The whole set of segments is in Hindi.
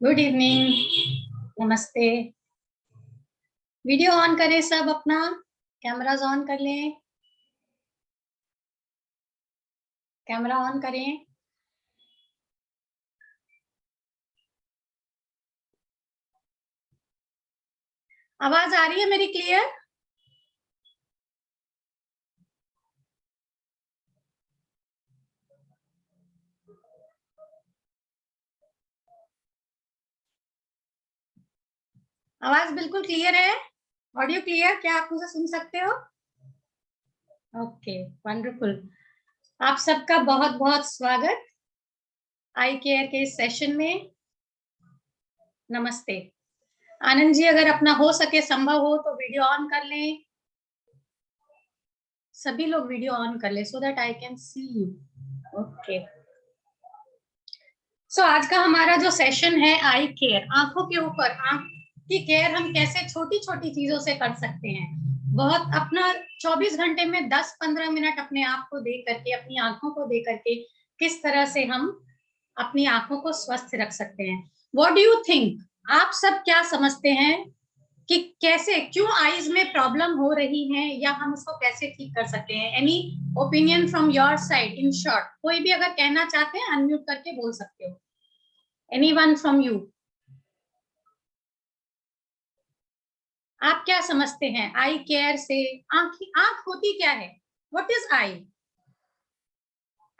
गुड इवनिंग, नमस्ते। वीडियो ऑन करें सब, अपना कैमरास ऑन कर लें, कैमरा ऑन करें। आवाज आ रही है मेरी क्लियर? आवाज बिल्कुल क्लियर है? Audio clear? क्या आप मुझे सुन सकते हो? Okay, wonderful. आप सबका बहुत बहुत स्वागत आई केयर के सेशन में। नमस्ते। आनंद जी, अगर अपना हो सके, संभव हो तो वीडियो ऑन कर लें। सभी लोग वीडियो ऑन कर लें so that I can see you. Okay, so आज का हमारा जो सेशन है आई केयर, आंखों के ऊपर, आंख की केयर हम कैसे छोटी छोटी चीजों से कर सकते हैं। बहुत अपना 24 घंटे में 10-15 मिनट अपने आप को दे करके, अपनी आंखों को दे करके किस तरह से हम अपनी आंखों को स्वस्थ रख सकते हैं। What do you think? आप सब क्या समझते हैं कि कैसे, क्यों आईज में प्रॉब्लम हो रही है, या हम उसको कैसे ठीक कर सकते हैं? Any opinion from your side in short? कोई भी अगर कहना चाहते हैं अनम्यूट करके बोल सकते हो। Anyone from you? आप क्या समझते हैं आई केयर से? आंख होती क्या है? What is I?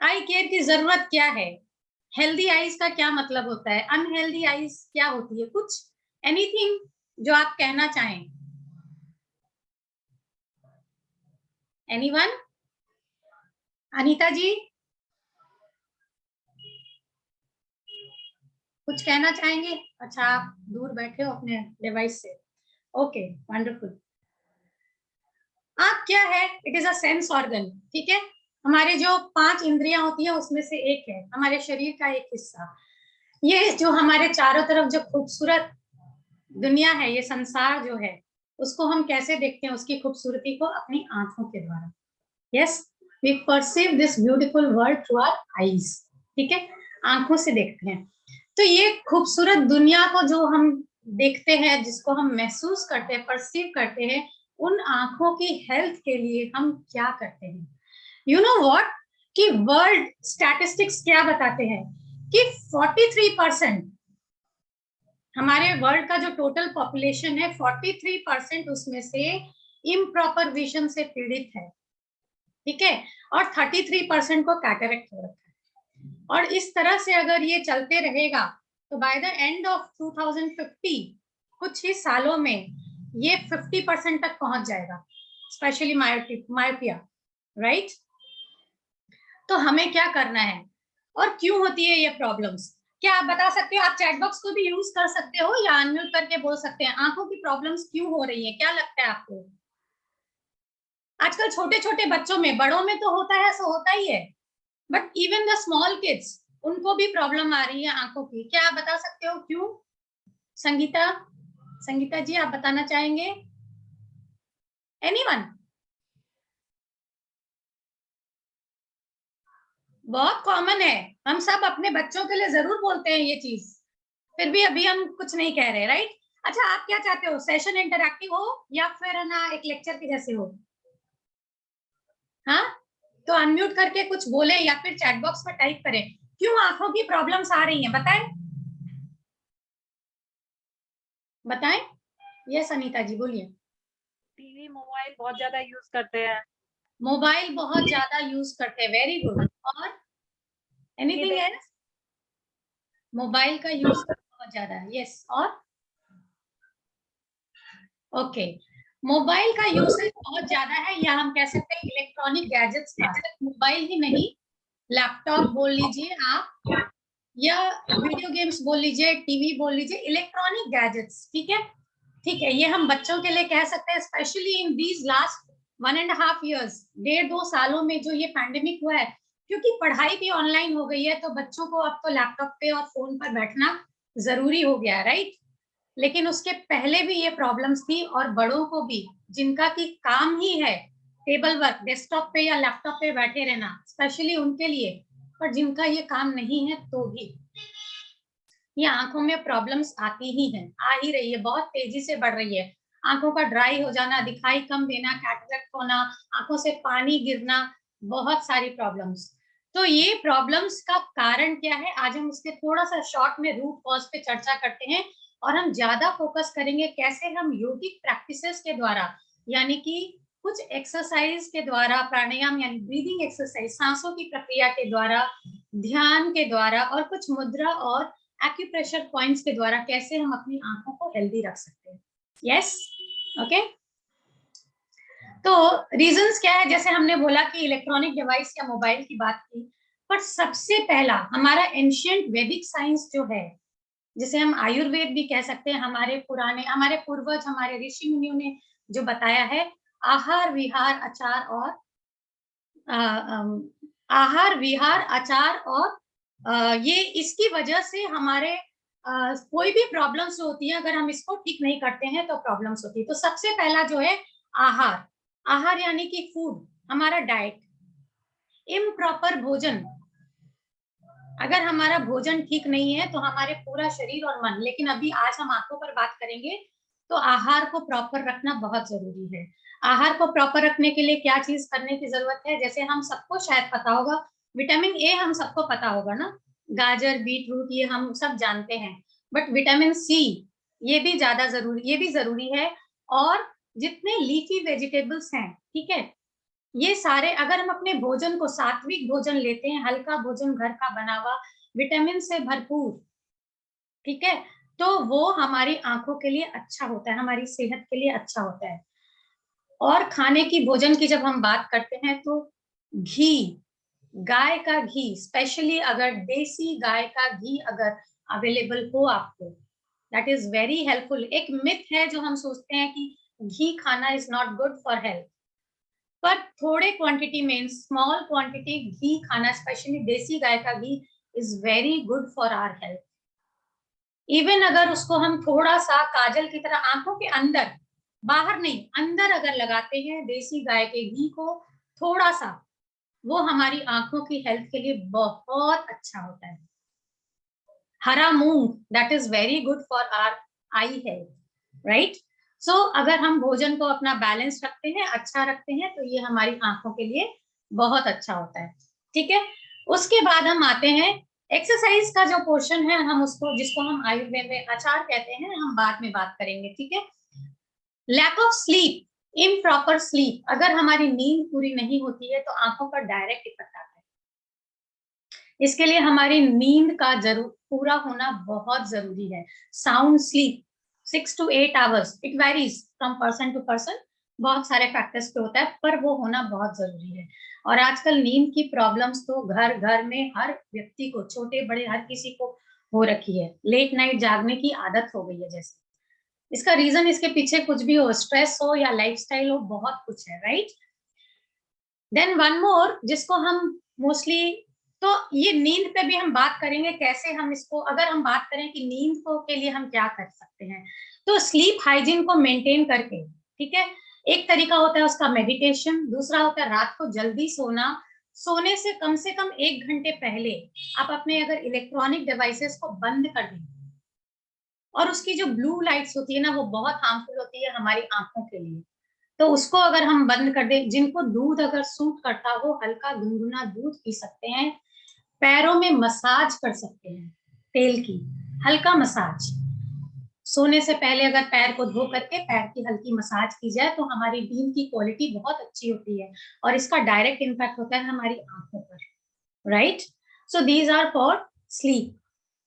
I care की जरूरत क्या है? हेल्दी आईज का क्या मतलब होता है? अनहेल्दी आईज क्या होती है? कुछ एनीथिंग जो आप कहना चाहें? एनीवन? अनीता जी कुछ कहना चाहेंगे? अच्छा, आप दूर बैठे हो अपने डिवाइस से। Okay, wonderful. आंख क्या है? It is a sense organ, ठीक है। हमारे जो 5 इंद्रियां होती है उसमें से एक है, हमारे शरीर का एक हिस्सा। ये जो हमारे चारों तरफ जो खूबसूरत दुनिया है, ये संसार जो है, उसको हम कैसे देखते हैं? उसकी खूबसूरती को अपनी आंखों के द्वारा। Yes, we perceive this beautiful world through our eyes, ठीक है, आंखों से देखते हैं। तो ये खूबसूरत दुनिया को जो हम देखते हैं, जिसको हम महसूस करते हैं, परसीव करते हैं, उन आंखों की हेल्थ के लिए हम क्या करते हैं? यू नो व्हाट, कि वर्ल्ड स्टैटिस्टिक्स क्या बताते हैं कि 43% हमारे वर्ल्ड का जो टोटल पॉपुलेशन है, 43% उसमें से इम्प्रॉपर विजन से पीड़ित है, ठीक है, और 33% को कैटरेक्ट हो रखा है। और इस तरह से अगर ये चलते रहेगा तो बाय द एंड ऑफ 2050, कुछ ही सालों में ये 50% तक पहुंच जाएगा, स्पेशली मायोपिया, राइट? तो हमें क्या करना है और क्यों होती है ये प्रॉब्लम्स? क्या आप बता सकते हो? आप चैट बॉक्स को भी यूज कर सकते हो या अनम्यूट करके बोल सकते हैं। आंखों की प्रॉब्लम्स क्यों हो रही है, क्या लगता है आपको? आजकल छोटे छोटे बच्चों में, बड़ों में तो होता है, सो होता ही है, but even the small kids, उनको भी प्रॉब्लम आ रही है आंखों की। क्या आप बता सकते हो क्यों? संगीता, संगीता जी आप बताना चाहेंगे? एनीवन? बहुत कॉमन है, हम सब अपने बच्चों के लिए जरूर बोलते हैं ये चीज, फिर भी अभी हम कुछ नहीं कह रहे, राइट? अच्छा, आप क्या चाहते हो, सेशन इंटरैक्टिव हो या फिर है ना एक लेक्चर के जैसे हो? हाँ, तो अनम्यूट करके कुछ बोले या फिर चैट बॉक्स में टाइप करें, क्यों आंखों की प्रॉब्लम्स आ रही हैं, बताएं, बताएं। यस अनीता जी बोलिए। टीवी मोबाइल बहुत ज्यादा यूज करते हैं। मोबाइल बहुत ज्यादा यूज करते हैं, वेरी गुड। और एनीथिंग एल्स? मोबाइल का यूज बहुत ज्यादा है, यस। और ओके, मोबाइल का यूसेज बहुत ज्यादा है, या हम कह सकते हैं इलेक्ट्रॉनिक गैजेट्स का, सिर्फ मोबाइल ही नहीं, लैपटॉप बोल लीजिए आप, या वीडियो गेम्स बोल लीजिए, टीवी बोल लीजिए, इलेक्ट्रॉनिक गैजेट्स, ठीक है, ठीक है। ये हम बच्चों के लिए कह सकते हैं, specially in these last 1.5 years, 1.5-2 सालों में जो ये पैंडेमिक हुआ है, क्योंकि पढ़ाई भी ऑनलाइन हो गई है, तो बच्चों को अब तो लैपटॉप पे और फोन पर बैठना जरूरी हो गया, राइट? लेकिन उसके पहले भी ये प्रॉब्लम्स थी, और बड़ों को भी, जिनका की काम ही है टेबल वर्क, डेस्कटॉप पे या लैपटॉप पे बैठे रहना, स्पेशली उनके लिए पर जिनका ये काम नहीं है तो भी ये आंखों में प्रॉब्लम्स आती ही हैं, आ ही रही है, बहुत तेजी से बढ़ रही है। आंखों का ड्राई हो जाना, दिखाई कम देना, कैटरेक्ट होना, आंखों से पानी गिरना, बहुत सारी प्रॉब्लम्स। तो ये प्रॉब्लम्स का कारण क्या है, आज हम उसके थोड़ा सा शॉर्ट में रूट कॉज पे चर्चा करते हैं, और हम ज्यादा फोकस करेंगे कैसे हम योगिक प्रैक्टिसेस के द्वारा, यानी कि कुछ एक्सरसाइज के द्वारा, प्राणायाम यानी ब्रीदिंग एक्सरसाइज, सांसों की प्रक्रिया के द्वारा, ध्यान के द्वारा, और कुछ मुद्रा और एक्यूप्रेशर पॉइंट्स के द्वारा कैसे हम अपनी आंखों को हेल्दी रख सकते हैं। Yes, okay. तो रीजंस क्या है, जैसे हमने बोला कि इलेक्ट्रॉनिक डिवाइस या मोबाइल की बात की, पर सबसे पहला हमारा एंशिएंट वैदिक साइंस जो है, जिसे हम आयुर्वेद भी कह सकते हैं, हमारे पुराने, हमारे पूर्वज, हमारे ऋषि मुनियों ने जो बताया है, आहार विहार आचार और आहार विहार आचार और ये इसकी वजह से हमारे कोई भी प्रॉब्लम्स होती है, अगर हम इसको ठीक नहीं करते हैं तो प्रॉब्लम्स होती है। तो सबसे पहला जो है आहार, आहार यानी कि फूड, हमारा डाइट। इम्प्रॉपर भोजन, अगर हमारा भोजन ठीक नहीं है तो हमारे पूरा शरीर और मन, लेकिन अभी आज हम आंखों पर बात करेंगे, तो आहार को प्रॉपर रखना बहुत जरूरी है। आहार को प्रॉपर रखने के लिए क्या चीज करने की जरूरत है, जैसे हम सबको शायद पता होगा, विटामिन ए हम सबको पता होगा ना, गाजर बीट रूट ये हम सब जानते हैं, बट विटामिन सी ये भी ज्यादा जरूरी, ये भी जरूरी है। और जितने लीफी वेजिटेबल्स हैं, ठीक है, ये सारे अगर हम अपने भोजन को सात्विक भोजन लेते हैं, हल्का भोजन घर का बना हुआ, विटामिन से भरपूर, ठीक है, तो वो हमारी आंखों के लिए अच्छा होता है, हमारी सेहत के लिए अच्छा होता है। और खाने की, भोजन की जब हम बात करते हैं तो घी, गाय का घी, स्पेशली अगर देसी गाय का घी अगर अवेलेबल हो आपको, दैट इज वेरी हेल्पफुल। एक मिथ है जो हम सोचते हैं कि घी खाना is not good for health, पर थोड़े क्वांटिटी में, स्मॉल क्वांटिटी घी खाना, स्पेशली देसी गाय का घी, is very good for our health. Even अगर उसको हम थोड़ा सा काजल की तरह आंखों के अंदर, बाहर नहीं, अंदर अगर लगाते हैं देसी गाय के घी को थोड़ा सा, वो हमारी आंखों की हेल्थ के लिए बहुत अच्छा होता है। हरा मूंग, that is very good for our eye health, right. So अगर हम भोजन को अपना बैलेंस रखते हैं, अच्छा रखते हैं, तो ये हमारी आंखों के लिए बहुत अच्छा होता है, ठीक है। उसके बाद हम आते हैं एक्सरसाइज का जो पोर्शन है, हम उसको, जिसको हम आयुर्वेद में आचार कहते हैं, हम बाद में बात करेंगे, ठीक है। Lack of sleep, improper sleep, अगर हमारी नींद पूरी नहीं होती है तो आंखों पर डायरेक्ट इफेक्ट आता है। इसके लिए हमारी नींद का जरूर पूरा होना बहुत जरूरी है। Sound sleep 6 to 8 hours, it varies from person to person, बहुत सारे फैक्टर्स पे होता है, पर वो होना बहुत जरूरी है। और आजकल नींद की प्रॉब्लम्स तो घर घर में हर व्यक्ति को, छोटे बड़े हर किसी को हो रखी है। लेट नाइट जागने की आदत हो गई है जैसे। इसका रीजन, इसके पीछे कुछ भी हो, स्ट्रेस हो या लाइफस्टाइल हो, बहुत कुछ है, राइट। देन वन मोर, जिसको हम मोस्टली, तो ये नींद पे भी हम बात करेंगे, कैसे हम इसको, अगर हम बात करें कि नींद को के लिए हम क्या कर सकते हैं, तो स्लीप हाइजीन को मेंटेन करके, ठीक है। एक तरीका होता है उसका मेडिटेशन, दूसरा होता है रात को जल्दी सोना। सोने से कम 1 घंटे पहले आप अपने अगर इलेक्ट्रॉनिक डिवाइसेस को बंद कर दें, और उसकी जो ब्लू लाइट्स होती है ना, वो बहुत हार्मफुल होती है हमारी आंखों के लिए, तो उसको अगर हम बंद कर दें, जिनको दूध अगर सूट करता हो, हल्का गुनगुना दूध पी सकते हैं, पैरों में मसाज कर सकते हैं, तेल की हल्का मसाज, सोने से पहले अगर पैर को धो करके पैर की हल्की मसाज की जाए तो हमारी नींद की क्वालिटी बहुत अच्छी होती है, और इसका डायरेक्ट इम्पैक्ट होता है हमारी आंखों पर, right. So these are for sleep.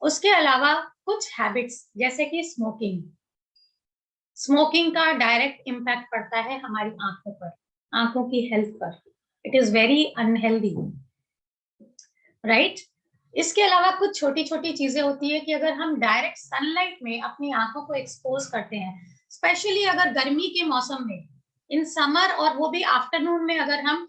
उसके अलावा कुछ हैबिट्स, जैसे कि स्मोकिंग, स्मोकिंग का डायरेक्ट इम्पैक्ट पड़ता है हमारी आंखों पर, आंखों की हेल्थ पर, it is very unhealthy, right. इसके अलावा कुछ छोटी छोटी चीजें होती है कि अगर हम डायरेक्ट सनलाइट में अपनी आंखों को एक्सपोज करते हैं, स्पेशली अगर गर्मी के मौसम में, इन समर, और वो भी आफ्टरनून में, अगर हम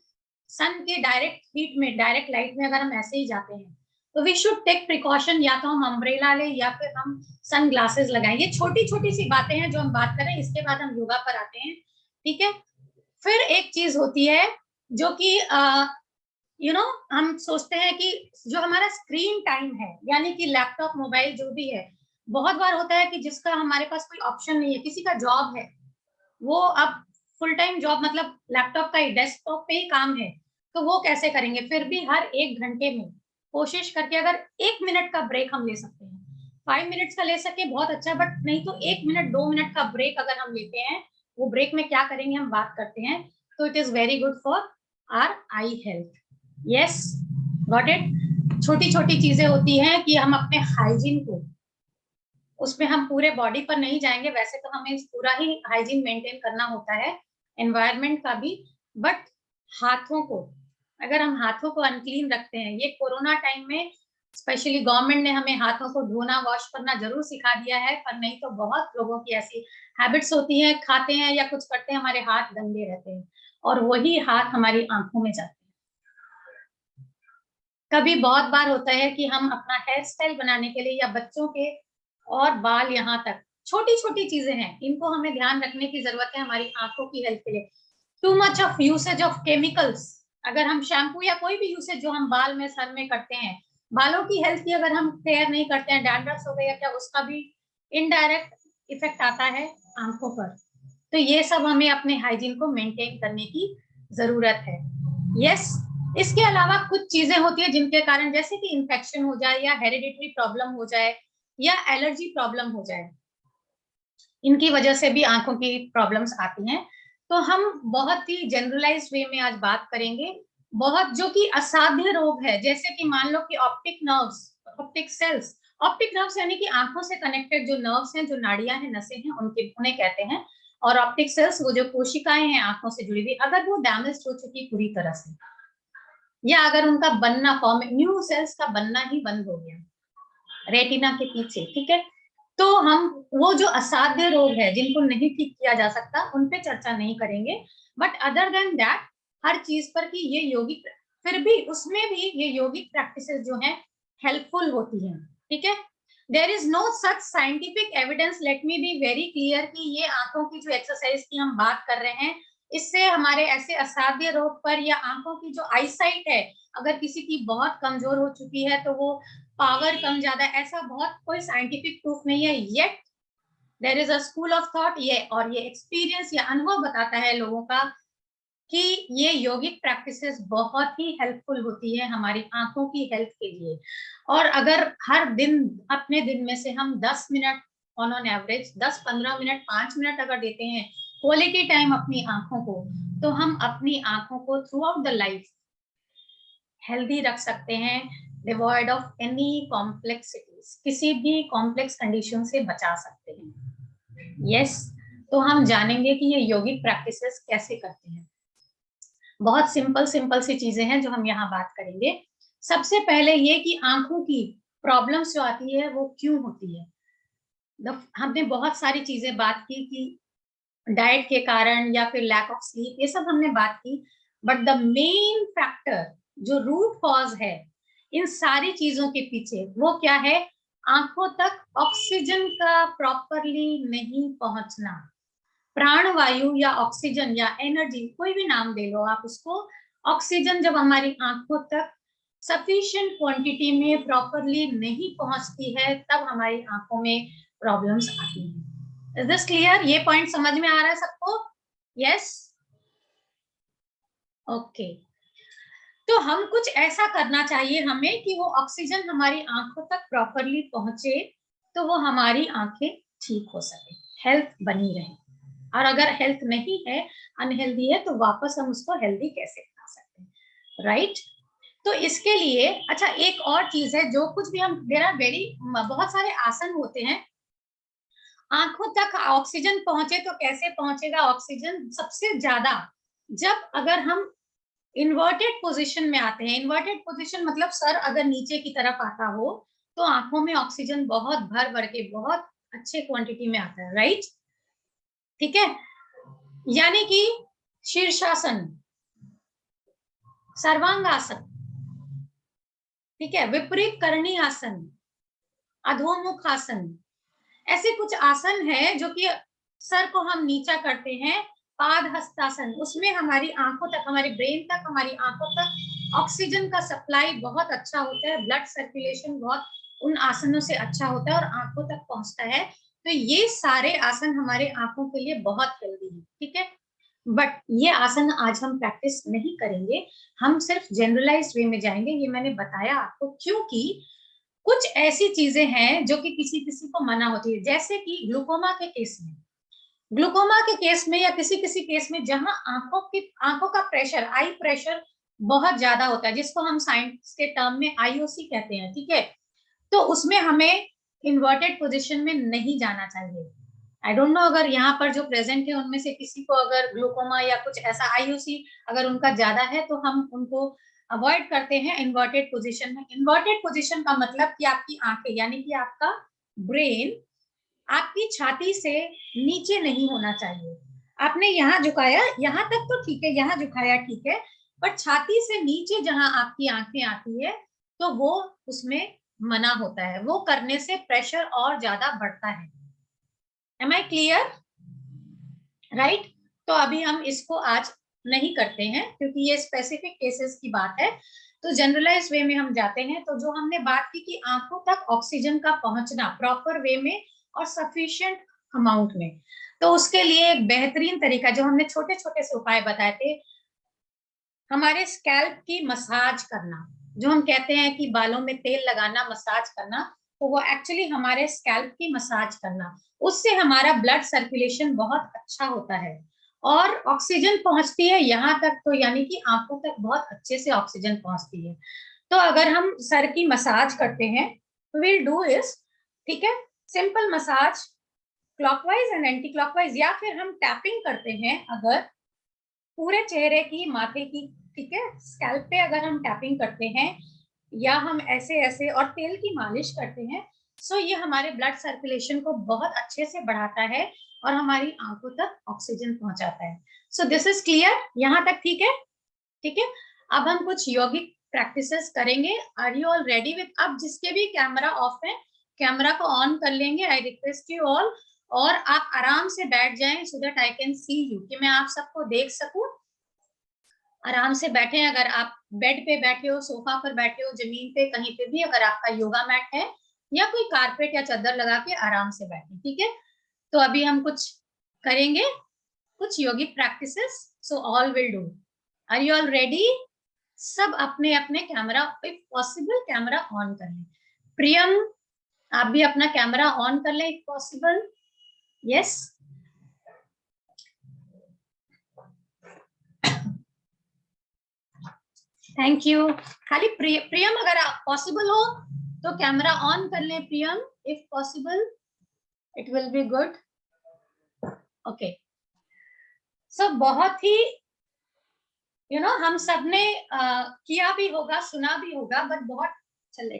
सन के डायरेक्ट हीट में, डायरेक्ट लाइट में अगर हम ऐसे ही जाते हैं, तो वी शुड टेक प्रिकॉशन, या तो हम अम्ब्रेला ले या फिर हम सन ग्लासेस लगाएं। ये छोटी छोटी सी बातें हैं जो हम बात करें, इसके बाद हम योगा पर आते हैं, ठीक है। फिर एक चीज होती है जो कि हम सोचते हैं कि जो हमारा स्क्रीन टाइम है, यानी कि लैपटॉप, मोबाइल, जो भी है, बहुत बार होता है कि जिसका हमारे पास कोई ऑप्शन नहीं है, किसी का जॉब है, वो अब फुल टाइम जॉब मतलब लैपटॉप का ही, डेस्कटॉप पे ही काम है, तो वो कैसे करेंगे? फिर भी हर 1 घंटे में कोशिश करके अगर 1 मिनट का ब्रेक हम ले सकते हैं, 5 मिनट्स का ले सके बहुत अच्छा, बट नहीं तो 1 मिनट 2 मिनट का ब्रेक अगर हम लेते हैं, वो ब्रेक में क्या करेंगे हम बात करते हैं, तो it is very good for are I health. Yes, got it. छोटी छोटी चीजें होती हैं कि हम अपने हाइजीन को, उसमें हम पूरे बॉडी पर नहीं जाएंगे, वैसे तो हमें पूरा ही हाइजीन मेंटेन करना होता है, एनवायरनमेंट का भी, बट हाथों को, अगर हम हाथों को अनक्लीन रखते हैं, ये कोरोना टाइम में स्पेशली गवर्नमेंट ने हमें हाथों को धोना, वॉश करना जरूर सिखा दिया है, पर नहीं तो बहुत लोगों की ऐसी हैबिट्स होती है, खाते हैं या कुछ करते हैं, हमारे हाथ गंदे रहते हैं और वही हाथ हमारी आंखों में जाते हैं। कभी बहुत बार होता है कि हम अपना हेयर स्टाइल बनाने के लिए, या बच्चों के और बाल, यहाँ तक छोटी छोटी चीजें हैं, इनको हमें ध्यान रखने की जरूरत है हमारी आंखों की हेल्थ के लिए। Too much of usage of chemicals, अगर हम शैम्पू या कोई भी यूसेज जो हम बाल में, सर में करते हैं, बालों की हेल्थ की अगर हम केयर नहीं करते हैं, डैंड्रफ हो गया क्या, उसका भी इनडायरेक्ट इफेक्ट आता है आंखों पर। तो ये सब हमें अपने हाइजीन को मेंटेन करने की जरूरत है। यस, इसके अलावा कुछ चीजें होती है जिनके कारण, जैसे कि इन्फेक्शन हो जाए, या हेरिडिटरी प्रॉब्लम हो जाए, या एलर्जी प्रॉब्लम हो जाए, इनकी वजह से भी आंखों की प्रॉब्लम्स आती हैं। तो हम बहुत ही जनरलाइज्ड वे में आज बात करेंगे, बहुत जो कि असाध्य रोग है, जैसे कि मान लो कि optic nerves, optic cells, optic nerves यानी कि आंखों से कनेक्टेड जो नर्व्स हैं, जो नाड़ियां हैं, नसें हैं, उन्हें कहते हैं। और ऑप्टिक सेल्स वो जो कोशिकाएं हैं आंखों से जुड़ी हुई, अगर वो डैमेज हो चुकी पूरी तरह से, या अगर उनका बनना, फॉर्म, न्यू सेल्स का बनना ही बंद हो गया रेटिना के पीछे, ठीक है, तो हम वो जो असाध्य रोग है जिनको नहीं ठीक किया जा सकता, उन पे चर्चा नहीं करेंगे। बट अदर देन दैट, हर चीज पर कि ये योगिक, फिर भी उसमें भी ये योगिक प्रैक्टिसेस जो है हेल्पफुल होती हैं, ठीक है। There is no such scientific evidence, let me be very clear, कि ये आंखों की जो एक्सरसाइज की हम बात कर रहे हैं, इससे हमारे ऐसे असाध्य रोग पर, या आंखों की जो आईसाइट है, अगर किसी की बहुत कमजोर हो चुकी है तो वो पावर कम ज्यादा, ऐसा बहुत कोई साइंटिफिक प्रूफ नहीं है yet. There is a school of thought, ये और ये एक्सपीरियंस या अनुभव बताता है लोगों का कि ये योगिक प्रैक्टिसेस बहुत ही हेल्पफुल होती है हमारी आंखों की हेल्थ के लिए। और अगर हर दिन, अपने दिन में से हम 10 minute on average, 10-15 minute, 5 minute अगर देते हैं क्वालिटी टाइम अपनी आंखों को, तो हम अपनी आंखों को through out the life healthy रख सकते हैं, डिवॉइड ऑफ एनी कॉम्प्लेक्सिटीज, किसी भी कॉम्प्लेक्स कंडीशन से बचा सकते हैं। यस, तो हम जानेंगे कि ये योगिक प्रैक्टिसेस कैसे करते हैं। बहुत सिंपल सिंपल सी चीजें हैं जो हम यहाँ बात करेंगे। सबसे पहले ये कि आंखों की प्रॉब्लम्स जो आती है वो क्यों होती है। हमने बहुत सारी चीजें बात की कि डाइट के कारण या फिर लैक ऑफ स्लीप, ये सब हमने बात की, बट द मेन फैक्टर जो रूट कॉज है इन सारी चीजों के पीछे, वो क्या है? आंखों तक ऑक्सीजन का प्रॉपरली नहीं पहुंचना। प्राणवायु या ऑक्सीजन या एनर्जी, कोई भी नाम दे लो आप उसको, ऑक्सीजन जब हमारी आंखों तक सफिशिएंट क्वांटिटी में प्रॉपरली नहीं पहुंचती है, तब हमारी आंखों में प्रॉब्लम्स आती हैं। Is this clear? ये पॉइंट समझ में आ रहा है सबको? Yes, okay. तो हम कुछ ऐसा करना चाहिए हमें कि वो ऑक्सीजन हमारी आंखों तक प्रॉपरली पहुंचे, तो वो हमारी आंखें ठीक हो सके, हेल्थ बनी रहे। और अगर हेल्थ नहीं है, अनहेल्दी है, तो वापस हम उसको हेल्दी कैसे बना सकते हैं, राइट? तो इसके लिए, अच्छा, एक और चीज है जो कुछ भी हम, देयर आर वेरी, बहुत सारे आसन होते हैं। आंखों तक ऑक्सीजन पहुंचे तो कैसे पहुंचेगा ऑक्सीजन? सबसे ज्यादा जब अगर हम इन्वर्टेड पोजीशन में आते हैं। इन्वर्टेड पोजीशन मतलब सर अगर नीचे की तरफ आता हो, तो आंखों में ऑक्सीजन बहुत भर भर के, बहुत अच्छे क्वांटिटी में आता है, राइट? ठीक है, यानी कि शीर्षासन, सर्वांगासन, ठीक है, विपरीत करणी आसन, अधोमुख आसन, ऐसे कुछ आसन है जो कि सर को हम नीचा करते हैं। पाद हस्तासन, उसमें हमारी आंखों तक, हमारे ब्रेन तक, हमारी आंखों तक ऑक्सीजन का सप्लाई बहुत अच्छा होता है, ब्लड सर्कुलेशन बहुत उन आसनों से अच्छा होता है और आंखों तक पहुंचता है। तो ये सारे आसन हमारे आंखों के लिए बहुत हेल्दी है, ठीक है। बट ये आसन आज हम प्रैक्टिस नहीं करेंगे, हम सिर्फ जनरलाइज्ड वे में जाएंगे। ये मैंने बताया आपको क्योंकि कुछ ऐसी चीजें हैं जो कि किसी किसी को मना होती है, जैसे कि ग्लूकोमा के केस में, ग्लूकोमा के केस में या किसी किसी केस में जहां आंखों का प्रेशर, आई प्रेशर बहुत ज्यादा होता है, जिसको हम साइंस के टर्म में आईओसी कहते हैं, ठीक है। तो उसमें हमें इन्वर्टेड पोजीशन में नहीं जाना चाहिए। आई डोंट नो अगर यहाँ पर जो प्रेजेंट है उनमें से किसी को अगर ग्लूकोमा या कुछ ऐसा आईओसी अगर उनका ज्यादा है तो हम उनको अवॉइड करते हैं इन्वर्टेड पोजीशन में। इन्वर्टेड पोजीशन का मतलब कि आपकी आंखें यानी कि आपका ब्रेन आपकी छाती से नीचे नहीं होना चाहिए। आपने यहाँ झुकाया, यहाँ तक तो ठीक है, यहाँ झुकाया ठीक है, पर छाती से नीचे जहां आपकी आंखें आती है तो वो उसमें मना होता है। वो करने से प्रेशर और ज्यादा बढ़ता है। Am I clear? राइट। तो अभी हम इसको आज नहीं करते हैं क्योंकि ये स्पेसिफिक केसेस की बात है। तो जनरलाइज वे में हम जाते हैं। तो जो हमने बात की कि आंखों तक ऑक्सीजन का पहुंचना प्रॉपर वे में और सफिशिएंट अमाउंट में, तो उसके लिए एक बेहतरीन तरीका जो हमने छोटे छोटे से उपाय बताए थे, हमारे स्कैल्प की मसाज करना, जो हम कहते हैं कि बालों में तेल लगाना, मसाज करना, तो वो एक्चुअली हमारे स्कैल्प की मसाज करना, उससे हमारा ब्लड सर्कुलेशन बहुत अच्छा होता है और ऑक्सीजन पहुंचती है यहाँ तक, तो यानी कि आंखों तक बहुत अच्छे से ऑक्सीजन पहुंचती है। तो अगर हम सर की मसाज करते हैं, विल डू इज, ठीक है, simple massage clockwise and anti clockwise, या फिर हम टैपिंग करते हैं अगर पूरे चेहरे की, माथे की, ठीक है, स्कैल्प पे अगर हम टैपिंग करते हैं या हम ऐसे ऐसे और तेल की मालिश करते हैं, सो ये हमारे ब्लड सर्कुलेशन को बहुत अच्छे से बढ़ाता है और हमारी आंखों तक ऑक्सीजन पहुंचाता है। सो दिस इज क्लियर, यहाँ तक ठीक है? ठीक है। अब हम कुछ यौगिक प्रैक्टिसेस करेंगे। Are you all ready with? अब जिसके भी कैमरा ऑफ है, कैमरा को ऑन कर लेंगे। आई रिक्वेस्ट यू ऑल, और आप आराम से बैठ जाएं सो that I can see you, कि मैं आप सबको देख सकूं। आराम से बैठे, अगर आप बेड पे बैठे हो, सोफा पर बैठे हो, जमीन पे, कहीं पे भी, अगर आपका योगा मैट है या कोई कारपेट या चादर लगा के आराम से बैठे, ठीक है। तो अभी हम कुछ करेंगे, कुछ yogic practices. So all will do. Are you all ready? सब अपने अपने camera, if possible camera on कर लें। प्रियम, आप भी अपना कैमरा ऑन कर लें if possible. Yes, thank you. खाली प्रियम अगर आप पॉसिबल हो तो कैमरा ऑन कर लें Priyam, if possible, it will be good. Okay. So बहुत ही हम सब ने किया भी होगा, सुना भी होगा, बट बहुत चले।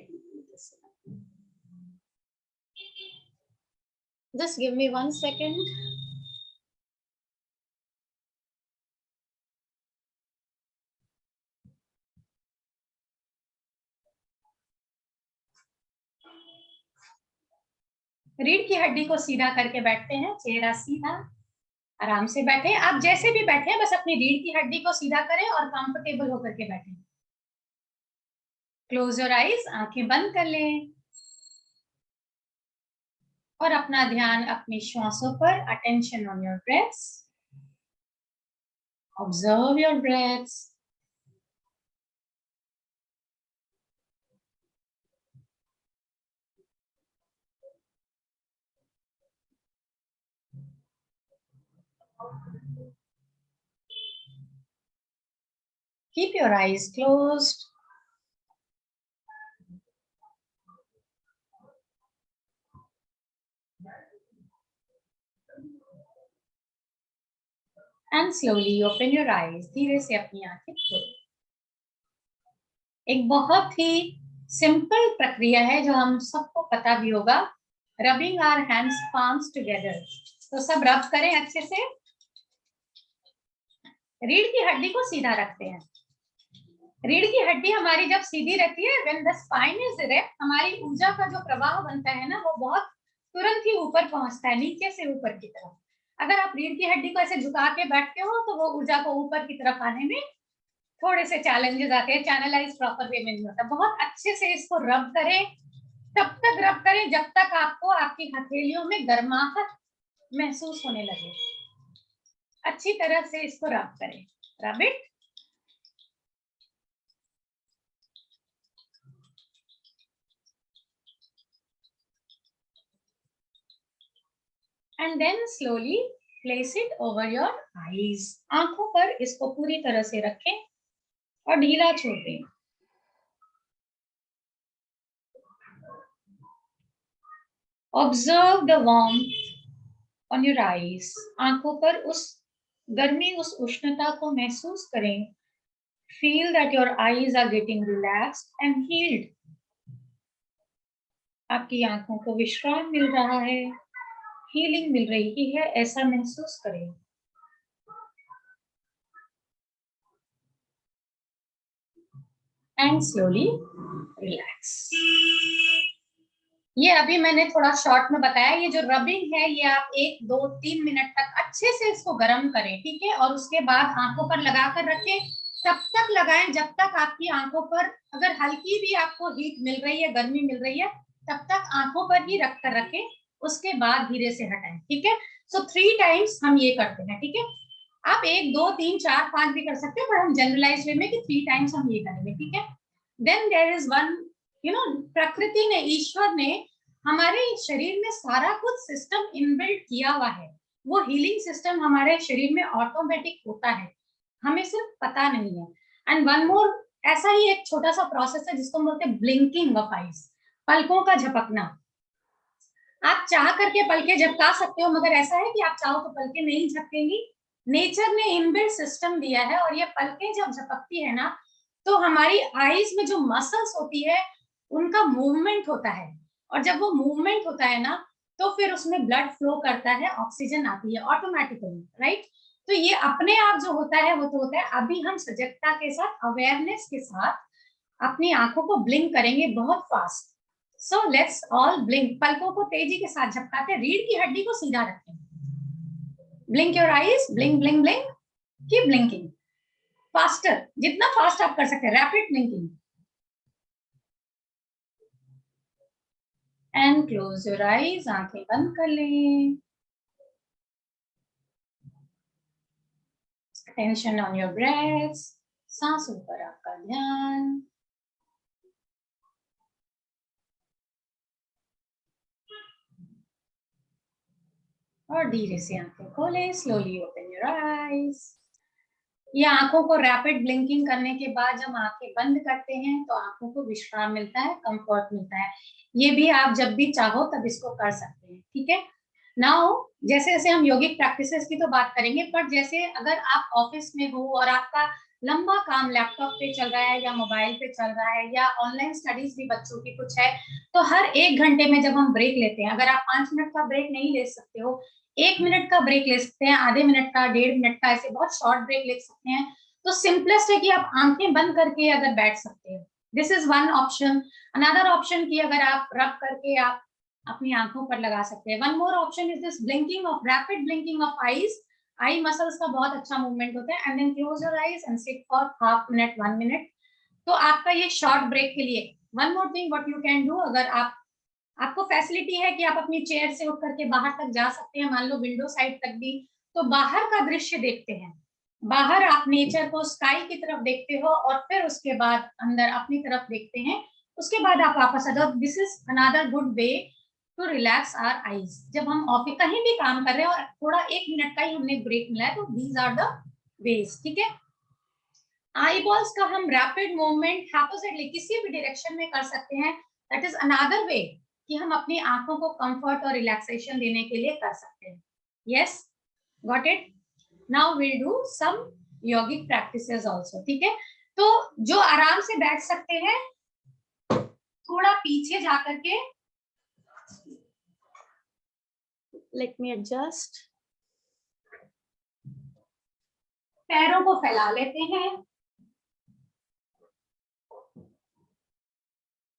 Just give me 1 second. रीढ़ की हड्डी को सीधा करके बैठते हैं, चेहरा सीधा, आराम से बैठे। आप जैसे भी बैठे बस अपनी रीढ़ की हड्डी को सीधा करें और कंफर्टेबल होकर के बैठे। क्लोज योर आईज, आंखें बंद कर लें और अपना ध्यान अपनी श्वासों पर, attention on your breaths, observe your breaths. Keep your eyes closed. And slowly open your eyes. धीरे से अपनी आंखें खोलें। एक बहुत ही सिंपल प्रक्रिया है जो हम सबको पता भी होगा, rubbing our hands palms together. तो सब रब करें अच्छे से। रीढ़ की हड्डी को सीधा रखते हैं। रीढ़ की हड्डी हमारी जब सीधी रहती है, when the spine is erect, हमारी ऊर्जा का जो प्रवाह बनता है ना, वो बहुत तुरंत ही ऊपर पहुंचता है, नीचे से ऊपर की तरफ। अगर आप रीढ़ की हड्डी को ऐसे झुका के बैठते हो तो वो ऊर्जा को ऊपर की तरफ आने में थोड़े से चैलेंजेस आते हैं, चैनलाइज प्रॉपर वे में नहीं होता। बहुत अच्छे से इसको रब करें, तब तक रब करें जब तक आपको आपकी हथेलियों में गर्माहट महसूस होने लगे। अच्छी तरह से इसको रब करें, rub it. And then slowly place it over your eyes. आंखों पर इसको पूरी तरह से रखें और ढीला छोड़ दें। Observe the warmth on your eyes. आंखों पर उस गर्मी, उस उष्णता को महसूस करें। Feel that your eyes are getting relaxed and healed. आपकी आंखों को विश्राम मिल रहा है, हीलिंग मिल रही है, ऐसा महसूस करें। And slowly relax. ये अभी मैंने थोड़ा शॉर्ट में बताया। ये जो रबिंग है ये आप 1, 2, 3 मिनट तक अच्छे से इसको गर्म करें, ठीक है। और उसके बाद आंखों पर लगा कर रखें। तब तक लगाएं जब तक आपकी आंखों पर अगर हल्की भी आपको हीट मिल रही है, गर्मी मिल रही है, तब तक आंखों पर ही रख कर रखें। उसके बाद धीरे से हटाएं, ठीक है। सो 3 टाइम्स हम ये करते हैं, ठीक है। आप 1, 2, 3, 4, 5 भी कर सकते हैं, पर हम जनरलाइज वे में कि 3 टाइम्स हम ये करेंगे, ठीक है। देन देयर इज वन, प्रकृति ने, ईश्वर ने हमारे शरीर में सारा कुछ सिस्टम इनबिल्ट किया हुआ है। वो हीलिंग सिस्टम हमारे शरीर में ऑटोमेटिक होता है, हमें सिर्फ पता नहीं है। एंड वन मोर, ऐसा ही एक छोटा सा प्रोसेस है जिसको हम बोलते हैं ब्लिंकिंग ऑफ आईज, पलकों का झपकना। आप चाह करके पलके झपका सकते हो, मगर ऐसा है कि आप चाहो तो पलके नहीं झपकेंगी। नेचर ने इनबिल्ट सिस्टम दिया है, और ये पलकें जब झपकती है ना, तो हमारी आईज में जो मसल्स होती है उनका मूवमेंट होता है। और जब वो मूवमेंट होता है ना, तो फिर उसमें ब्लड फ्लो करता है, ऑक्सीजन आती है ऑटोमेटिकली, राइट। तो ये अपने आप जो होता है वो तो होता है। अभी हम सजगता के साथ, अवेयरनेस के साथ अपनी आंखों को ब्लिंक करेंगे बहुत fast. So let's all blink. पलकों को तेजी के साथ झपकाते, रीढ़ की हड्डी को सीधा रखें। Blink your eyes, blink blink blink, keep blinking faster, जितना फास्ट आप कर सकते हैं, rapid blinking. And close your eyes, आंखें बंद कर लें। टेंशन ऑन योर ब्रेथ, सांसों पर आपका ध्यान। और धीरे से आंखें खोलें, स्लोली ओपन योर आईज। ये आंखों को रैपिड ब्लिंकिंग करने के बाद जब आंखें बंद करते हैं तो आंखों को विश्राम मिलता है, कंफर्ट मिलता है। ये भी आप जब भी चाहो तब इसको कर सकते हैं, ठीक है। नाउ जैसे जैसे हम योगिक प्रैक्टिसेस की तो बात करेंगे, पर जैसे अगर आप ऑफिस में हो और आपका लंबा काम लैपटॉप पे चल रहा है या मोबाइल पे चल रहा है या ऑनलाइन स्टडीज भी बच्चों की कुछ है, तो हर 1 घंटे में जब हम ब्रेक लेते हैं, अगर आप 5 मिनट का ब्रेक नहीं ले सकते हो, 1 मिनट का ब्रेक ले सकते हैं, आधे मिनट का, 1.5 मिनट का, ऐसे बहुत शॉर्ट ब्रेक ले सकते हैं। तो सिंपलेस्ट है कि आप आंखें बंद करके अगर बैठ सकते हैं, this is one option. Another option की अगर आप रब करके आप अपनी आंखों पर लगा सकते हैं। One more option is this blinking of, rapid blinking of eyes. Eye muscles का बहुत अच्छा मूवमेंट होता है। And then close your eyes and sit for half minute, 1 minute. तो आपका ये शॉर्ट ब्रेक के लिए one more thing what you can do, अगर आपको फैसिलिटी है कि आप अपनी चेयर से उठ करके बाहर तक जा सकते हैं, मान लो विंडो साइड तक भी, तो बाहर का दृश्य देखते हैं। बाहर आप नेचर को, स्काई की तरफ देखते हो, और फिर उसके बाद अंदर अपनी तरफ देखते हैं। उसके बाद आप वापस आ जाओ। This is another good way to relax our eyes. जब हम ऑफिस कहीं भी काम कर रहे हैं और थोड़ा 1 मिनट का ही हमने ब्रेक मिला है, तो दीज आर द वेज, ठीक है। आई बॉल्स का हम रैपिड मूवमेंट हैपोसाइडली किसी भी डायरेक्शन में कर सकते हैं। दैट इज अनदर वे कि हम अपनी आंखों को कंफर्ट और रिलैक्सेशन देने के लिए कर सकते हैं। Yes, got it. Now will do some yogic practices also, ठीक है। तो जो आराम से बैठ सकते हैं, थोड़ा पीछे जाकर के, लेट मी एडजस्ट, पैरों को फैला लेते हैं,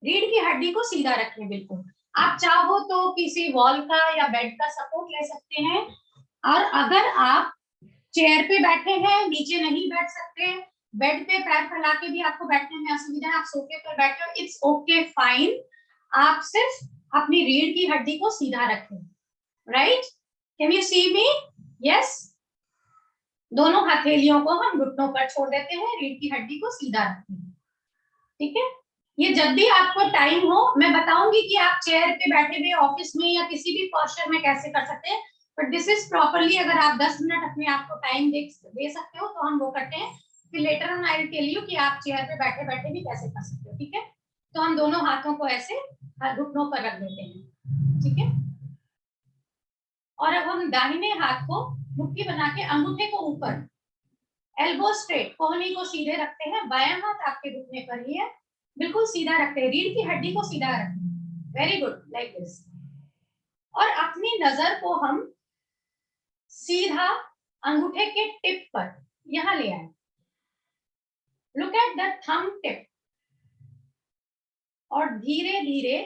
रीढ़ की हड्डी को सीधा रखें बिल्कुल। आप चाहो तो किसी वॉल का या बेड का सपोर्ट ले सकते हैं। और अगर आप चेयर पे बैठे हैं, नीचे नहीं बैठ सकते, बेड पे पैर फैला के भी आपको बैठने में असुविधा है, आप सोफे पर बैठे हो, इट्स ओके फाइन। आप सिर्फ अपनी रीढ़ की हड्डी को सीधा रखें, right? Can you see me? Yes. दोनों हथेलियों को हम घुटनों पर छोड़ देते हैं, रीढ़ की हड्डी को सीधा रखते हैं, ठीक है? ये जब भी आपको टाइम हो, मैं बताऊंगी कि आप चेयर पे बैठे हुए ऑफिस में या किसी भी पोस्चर में कैसे कर सकते हैं, बट दिस इज प्रॉपरली, अगर आप 10 मिनट अपने आप को टाइम दे सकते हो तो हम वो करते हैं। फिर later on I will tell you कि आप चेयर पे बैठे बैठे भी कैसे कर सकते हो, ठीक है? तो हम दोनों हाथों को ऐसे घुटनों पर रख देते हैं, ठीक है? और अब हम दाहिने हाथ को मुट्ठी बना के अंगूठे को ऊपर, एल्बो स्ट्रेट, कोहनी को सीधे रखते हैं, बायां हाथ आपके घुटने पर ही है, बिल्कुल सीधा रखते हैं, रीढ़ की हड्डी को सीधा रखते हैं, वेरी गुड, लाइक दिस। और अपनी नजर को हम सीधा अंगूठे के टिप पर यहां ले आए, look at the thumb tip, और धीरे धीरे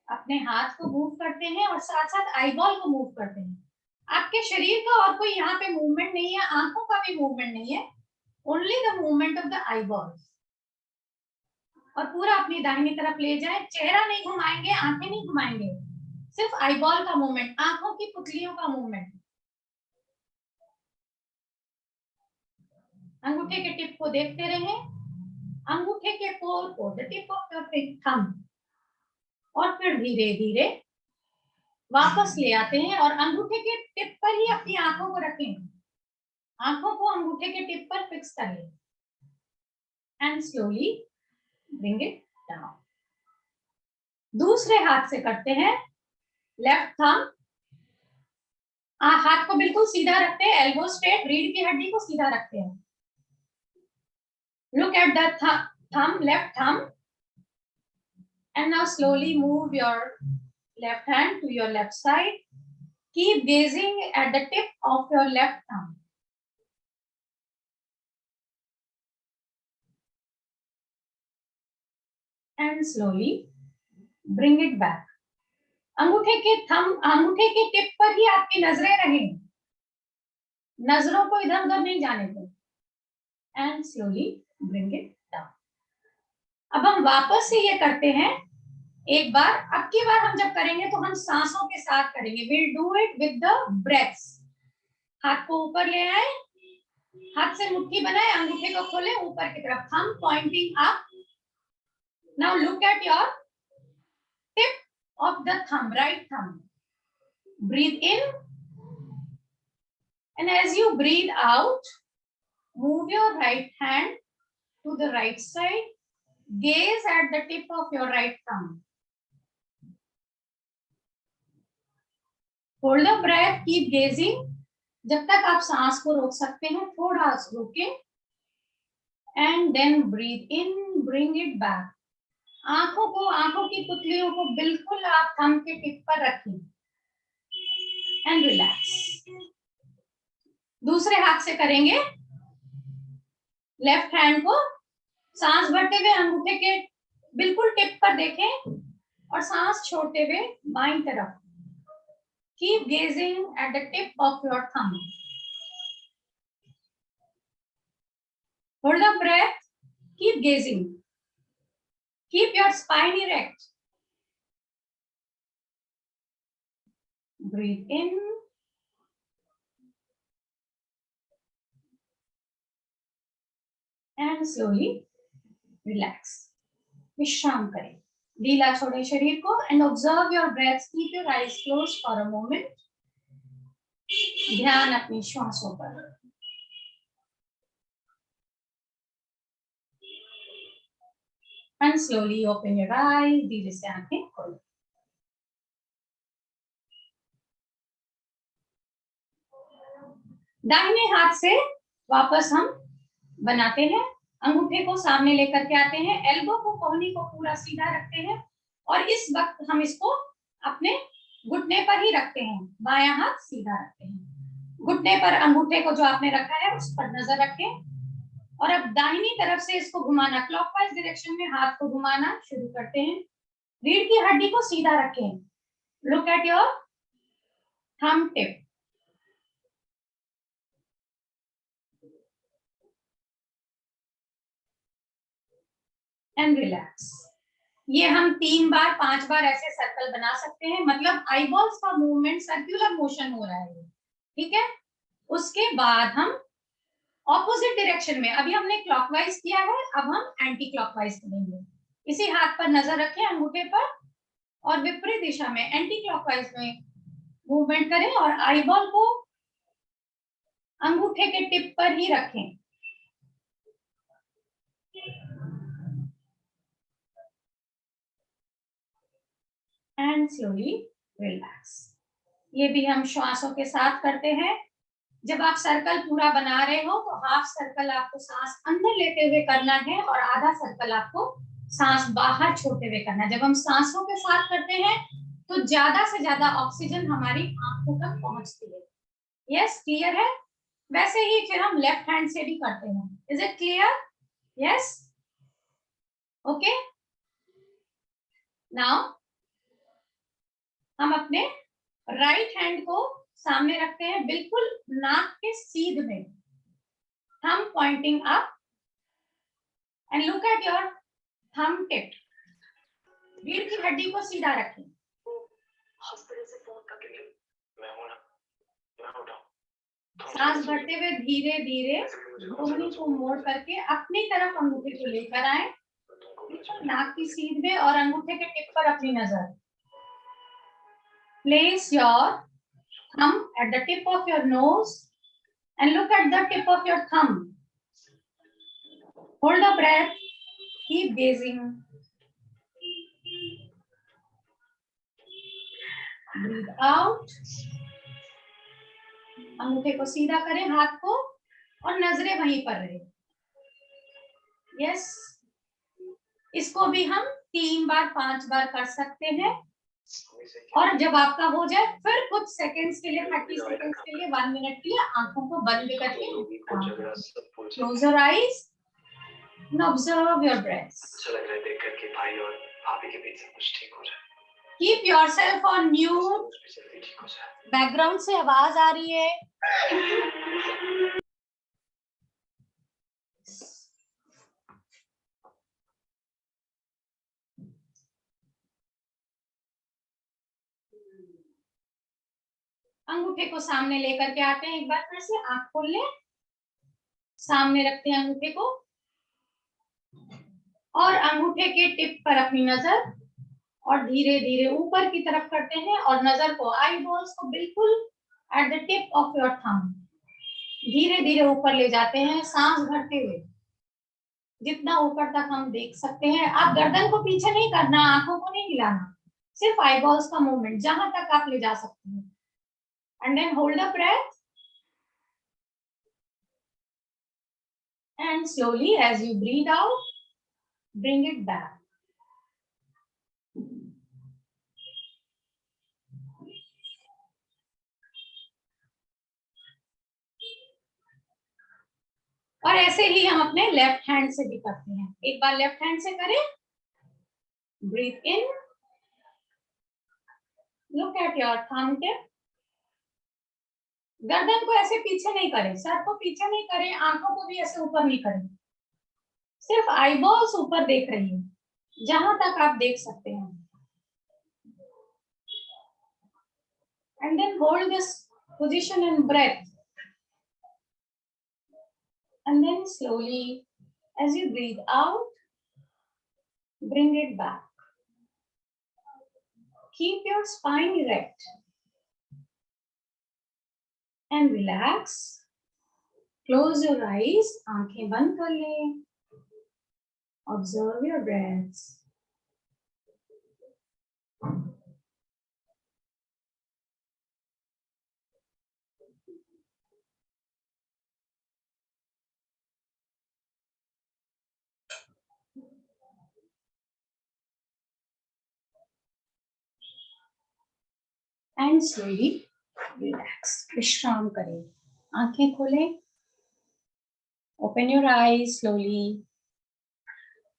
अपने हाथ को मूव करते हैं और साथ साथ आईबॉल को मूव करते हैं। आपके शरीर का और कोई यहाँ पे मूवमेंट नहीं है, आंखों का भी मूवमेंट नहीं है, only the movement of the eyeballs. और पूरा अपनी दाहिनी तरफ ले जाए, चेहरा नहीं घुमाएंगे, आंखें नहीं घुमाएंगे, सिर्फ आईबॉल का मूवमेंट, आंखों की पुतलियों का मूवमेंट। अंगूठे के टिप को देखते रहें, अंगूठे के कोर को, the tip of your thumb, और फिर धीरे धीरे वापस ले आते हैं और अंगूठे के टिप पर ही अपनी आंखों को रखें, आंखों को अंगूठे के टिप पर फिक्स कर लें, and slowly bring it down. दूसरे हाथ से करते हैं, लेफ्ट थंब, हाथ को बिल्कुल सीधा रखते हैं, एल्बो स्ट्रेट, रीढ़ की हड्डी को सीधा रखते हैं, look at the thumb, left thumb, and now slowly move your left hand to your left side, keep gazing at the tip of your left thumb, and slowly bring it back. अंगूठे के टिप पर ही आपकी नजरें रहें, नजरों को इधर उधर नहीं जाने दें, and slowly bring it down. अब हम वापस से ये करते हैं एक बार, अब की बार हम जब करेंगे तो हम सांसों के साथ करेंगे, will do it with the breaths. हाथ को ऊपर ले आए, हाथ से मुट्ठी बनाए, अंगूठे को खोले ऊपर की तरफ, thumb pointing up. Now look at your tip of the thumb, right thumb, breathe in, and as you breathe out, move your right hand to the right side, gaze at the tip of your right thumb, hold the breath, keep gazing, जब तक आप सांस को रोक सकते हैं थोड़ा रोकें, and then breathe in, bring it back. आंखों की पुतलियों को बिल्कुल आप थंब के टिप पर रखें, एंड रिलैक्स। दूसरे हाथ से करेंगे, लेफ्ट हैंड को सांस भरते हुए अंगूठे के बिल्कुल टिप पर देखें और सांस छोड़ते हुए बाईं तरफ, keep gazing at the tip of your thumb, hold the breath, keep gazing, keep your spine erect, breathe in, and slowly relax, विश्राम करें, ढीला छोड़े शरीर को, and observe your breath, keep your eyes close for a moment, ध्यान अपनी श्वासों पर, and slowly open your eyes, धीरे से आंखें खोलें। दाहिने हाथ से वापस हम बनाते हैं, अंगूठे को सामने लेकर के आते हैं, एल्बो को, कोहनी को पूरा सीधा रखते हैं, और इस वक्त हम इसको अपने घुटने पर ही रखते हैं, बायां हाथ सीधा रखते हैं, घुटने पर अंगूठे को जो आपने रखा है उस पर नजर रखें, और अब दाहिनी तरफ से इसको घुमाना, क्लॉकवाइज डायरेक्शन में हाथ को घुमाना शुरू करते हैं, रीढ़ की हड्डी को सीधा रखें, look at your thumb tip, and relax. ये हम 3 बार 5 बार ऐसे सर्कल बना सकते हैं, मतलब आईबॉल्स का मूवमेंट सर्कुलर मोशन हो रहा है, ठीक है। उसके बाद हम ऑपोजिट डायरेक्शन में, अभी हमने क्लॉकवाइज किया है, अब हम एंटी क्लॉकवाइज करेंगे। इसी हाथ पर नजर रखें अंगूठे पर और विपरीत दिशा में एंटी क्लॉकवाइज में मूवमेंट करें और आईबॉल को अंगूठे के टिप पर ही रखें। And slowly relax. ये भी हम श्वासों के साथ करते हैं। जब आप सर्कल पूरा बना रहे हो तो हाफ सर्कल आपको सांस अंदर लेते हुए करना है और आधा सर्कल आपको सांस बाहर छोड़ते हुए करना है। जब हम सांसों के साथ करते हैं तो ज्यादा से ज्यादा ऑक्सीजन हमारी आंखों तक पहुंचती है। यस, क्लियर है? वैसे ही फिर हम लेफ्ट हैंड से भी करते हैं। Is it clear? Yes, okay. Now हम अपने राइट हैंड को सामने रखते हैं, बिल्कुल नाक के सीध में, thumb pointing up and look at your thumb tip. रीढ़ की हड्डी को सीधा रखें। हॉस्पिटल से फोन करके मैं हूं ना, मैं उठाऊं। सांस भरते हुए धीरे धीरे कोहनी को मोड़ करके अपनी तरफ अंगूठे को लेकर आए, नाक की सीध में और अंगूठे के टिप पर अपनी नजर। Place your thumb at the tip of your nose and look at the tip of your thumb. Hold the breath. Keep gazing. Breathe out. अंगूठे को सीधा करें, हाथ को, और नजरें वहीं पर रहे। यस, इसको भी हम 3 बार 5 बार कर सकते हैं। और जब आपका हो जाए फिर कुछ सेकंड्स के लिए, 30 सेकंड्स के लिए, 1 मिनट के लिए आंखों को बंद करके close your eyes and observe your breath. अच्छा लग रहा है देखकर कि भाई और भाभी के बीच सब कुछ ठीक हो जाए। Keep yourself on mute. Background से आवाज आ रही है। अंगूठे को सामने लेकर के आते हैं, एक बार फिर से आंख खोल ले, सामने रखते हैं अंगूठे को और अंगूठे के टिप पर अपनी नजर और धीरे धीरे ऊपर की तरफ करते हैं और नजर को, आई बॉल्स को बिल्कुल eight the tip of your thumb धीरे धीरे ऊपर ले जाते हैं, सांस भरते हुए जितना ऊपर तक हम देख सकते हैं। आप गर्दन को पीछे नहीं करना, आंखों को नहीं हिलाना, सिर्फ आई बॉल्स का मूवमेंट जहां तक आप ले जा सकते हैं। And then hold the breath and slowly as you breathe out, bring it back. और ऐसे ही हम अपने लेफ्ट हैंड से भी करते हैं। एक बार लेफ्ट हैंड से करें, breathe in, look at your thumb tip. गर्दन को ऐसे पीछे नहीं करें, सर को पीछे नहीं करें, आंखों को भी ऐसे ऊपर नहीं करें, सिर्फ आईबॉल्स ऊपर देख रही है जहां तक आप देख सकते हैं। And then hold this position and breath. And then slowly, as you breathe out, bring it back. Keep your spine erect. And relax. Close your eyes. आंखें बंद कर लें. Observe your breaths. And slowly relax. विश्राम करें. आंखें खोलें. Open your eyes slowly.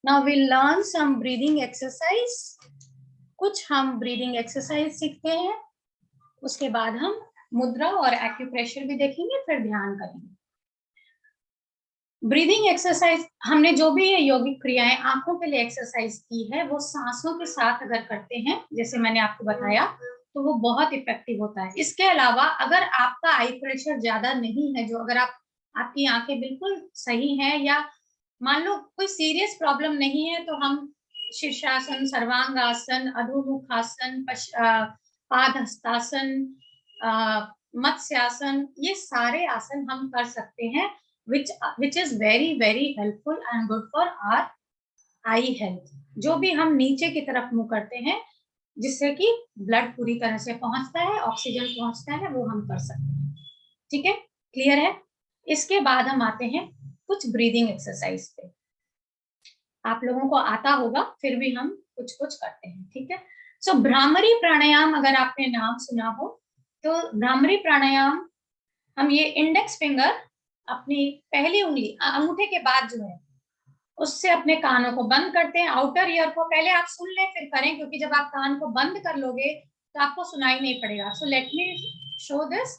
Now we'll learn some breathing exercise. कुछ हम breathing exercise सीखते हैं. उसके बाद हम मुद्रा और एक्यूप्रेशर भी देखेंगे, फिर ध्यान करेंगे. ब्रीदिंग एक्सरसाइज हमने जो भी ये यौगिक क्रियाएं आंखों के लिए एक्सरसाइज की है वो सांसों के साथ अगर करते हैं जैसे मैंने आपको बताया तो वो बहुत इफेक्टिव होता है। इसके अलावा अगर आपका आई प्रेशर ज्यादा नहीं है, जो अगर आपकी आंखें बिल्कुल सही हैं या मान लो कोई सीरियस प्रॉब्लम नहीं है, तो हम शीर्षासन, सर्वांगासन, अधोमुखासन, पाद हस्तासन, मत्स्यासन, ये सारे आसन हम कर सकते हैं which is very very helpful and good for our eye health। जो भी हम नीचे की तरफ मुंह करते हैं जिससे कि ब्लड पूरी तरह से पहुंचता है, ऑक्सीजन पहुंचता है, वो हम कर सकते हैं। ठीक है, क्लियर है। इसके बाद हम आते हैं कुछ ब्रीदिंग एक्सरसाइज पे। आप लोगों को आता होगा, फिर भी हम कुछ कुछ करते हैं। ठीक है, सो भ्रामरी प्राणायाम अगर आपने नाम सुना हो तो भ्रामरी प्राणायाम हम ये इंडेक्स फिंगर अपनी पहली उंगली अंगूठे के बाद जो है उससे अपने कानों को बंद करते हैं। आउटर ईयर को पहले आप सुन लें फिर करें, क्योंकि जब आप कान को बंद कर लोगे तो आपको सुनाई नहीं पड़ेगा। So let me show this.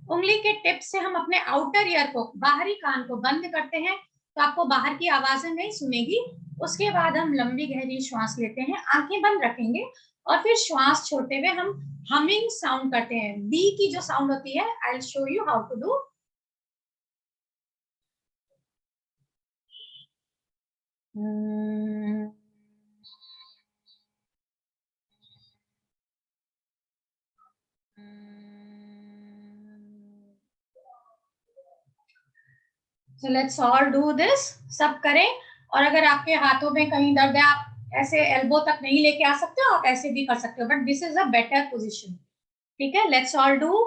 उंगली के टिप से हम अपने आउटर ईयर को, बाहरी कान को बंद करते हैं तो आपको बाहर की आवाजें नहीं सुनेगी। उसके बाद हम लंबी गहरी श्वास लेते हैं, आंखें बंद रखेंगे और फिर श्वास छोड़ते हुए हम हमिंग साउंड करते हैं। बी की जो साउंड होती है, I will show you how to do. So let's all do this। सब करें। और अगर आपके हाथों में कहीं दर्द है, आप ऐसे एल्बो तक नहीं लेके आ सकते हो, आप ऐसे भी कर सकते हो, but this is a better position. ठीक है, let's all do.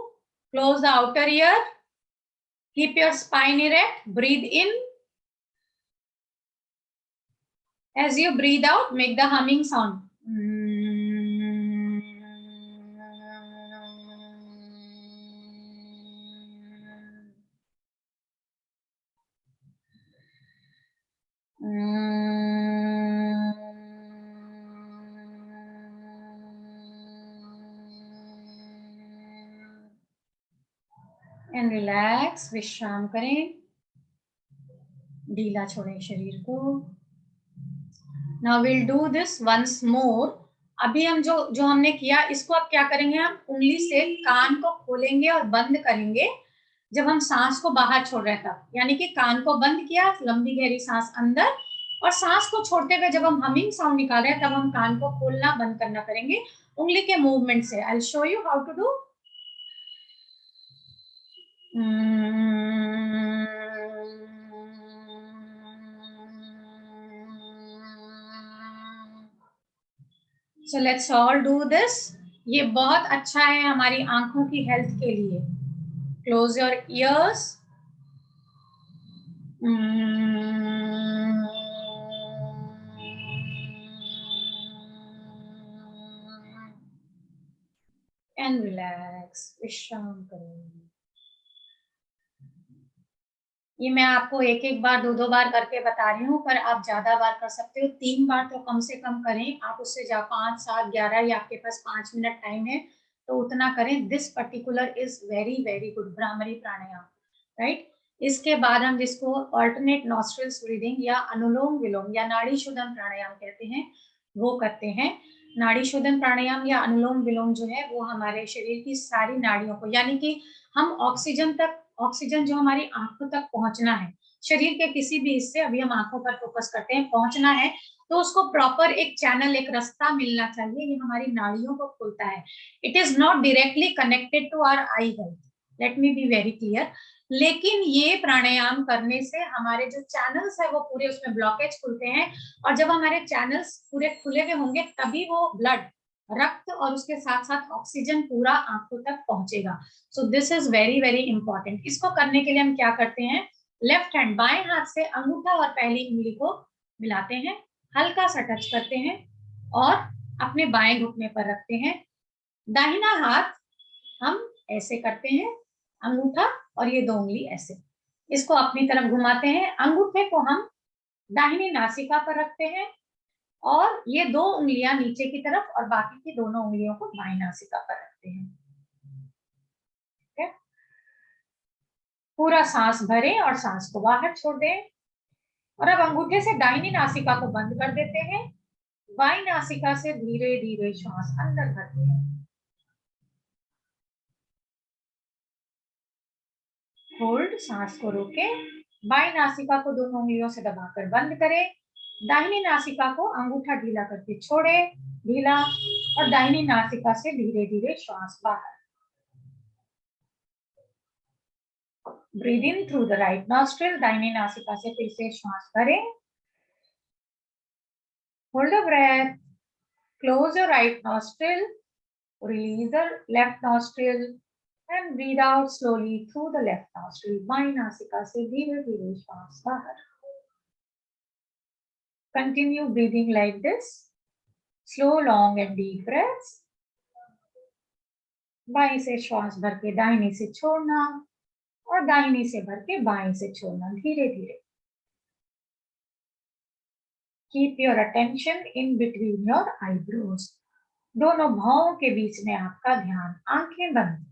Close the outer ear, keep your spine erect, breathe in. As you breathe out, make the humming sound. And relax, विश्राम करें, ढीला छोड़ें शरीर को। Now we'll do this once more। अभी हम जो हमने किया इसको अब क्या करेंगे, हम उंगली से कान को खोलेंगे और बंद करेंगे जब हम सांस को बाहर छोड़ रहे हैं तब। यानी कि कान को बंद किया, लंबी गहरी सांस अंदर, और सांस को छोड़ते हुए जब हम हमिंग साउंड निकाल रहे हैं तब हम कान को खोलना बंद करना करेंगे उंगली के मूवमेंट से। I will show you how to do. So let's all do this। ये बहुत अच्छा है हमारी आंखों की हेल्थ के लिए। Close your ears। And relax, विश्राम करें। ये मैं आपको एक एक बार, दो बार करके बता रही हूँ, पर आप ज्यादा बार कर सकते हो। 3 बार तो कम से कम करें आप, उससे 5, 7, 11 या आपके पास 5 मिनट टाइम है तो उतना करें। This particular is very very good, bhramari pranayama, right. इसके बाद हम जिसको ऑल्टरनेट नॉस्ट्रिल्स ब्रीदिंग या अनुलोम विलोम या नाड़ी शोधन प्राणायाम कहते हैं वो करते हैं। नाड़ी शोधन प्राणायाम या अनुलोम विलोम जो है वो हमारे शरीर की सारी नाड़ियों को, यानी कि हम ऑक्सीजन जो हमारी आंखों तक पहुंचना है, शरीर के किसी भी हिस्से, अभी हम आंखों पर फोकस करते हैं, पहुंचना है तो उसको प्रॉपर एक चैनल, एक रास्ता मिलना चाहिए। ये हमारी नाड़ियों को खोलता है। It is not directly connected to our eye health, let me be very clear. लेकिन ये प्राणायाम करने से हमारे जो चैनल्स है वो पूरे, उसमें ब्लॉकेज खुलते हैं, और जब हमारे चैनल्स पूरे खुले हुए होंगे तभी वो ब्लड, रक्त और उसके साथ साथ ऑक्सीजन पूरा आंखों तक पहुंचेगा। So this is very very important. इसको करने के लिए हम क्या करते हैं, लेफ्ट हैंड, बाएं हाथ से अंगूठा और पहली उंगली को मिलाते हैं, हल्का सा टच करते हैं और अपने बाएं घुटने पर रखते हैं। दाहिना हाथ हम ऐसे करते हैं, अंगूठा और ये 2 उंगली ऐसे, इसको अपनी तरफ घुमाते हैं। अंगूठे को हम दाहिनी नासिका पर रखते हैं और ये 2 उंगलियां नीचे की तरफ और बाकी की दोनों उंगलियों को बाएं नासिका पर रखते हैं। पूरा सांस भरें और सांस को बाहर छोड़ दें। और अब अंगूठे से दाहिनी नासिका को बंद कर देते हैं। बाईं नासिका से धीरे धीरे श्वास अंदर भरते हैं। होल्ड, सांस को रोकें। बाईं नासिका को दोनों उंगलियों से दबाकर बंद करें। दाहिनी नासिका को अंगूठा ढीला करके छोड़े, ढीला, और दाहिनी नासिका से धीरे धीरे श्वास बाहर। Breathe in through the right nostril, दाहिनी नासिका से फिर से श्वास भरें। Hold the breath, close your right nostril, release the left nostril and breathe out slowly through the left nostril. बाईं नासिका से धीरे धीरे श्वास बाहर। Continue breathing like this. Slow, long and deep breaths. बाईं से श्वास भर के दाहिनी से छोड़ना और दाहिनी से भर के बाईं से छोड़ना धीरे धीरे। Keep your attention in between your eyebrows. दोनों भौं के बीच में आपका ध्यान, आंखें बंद।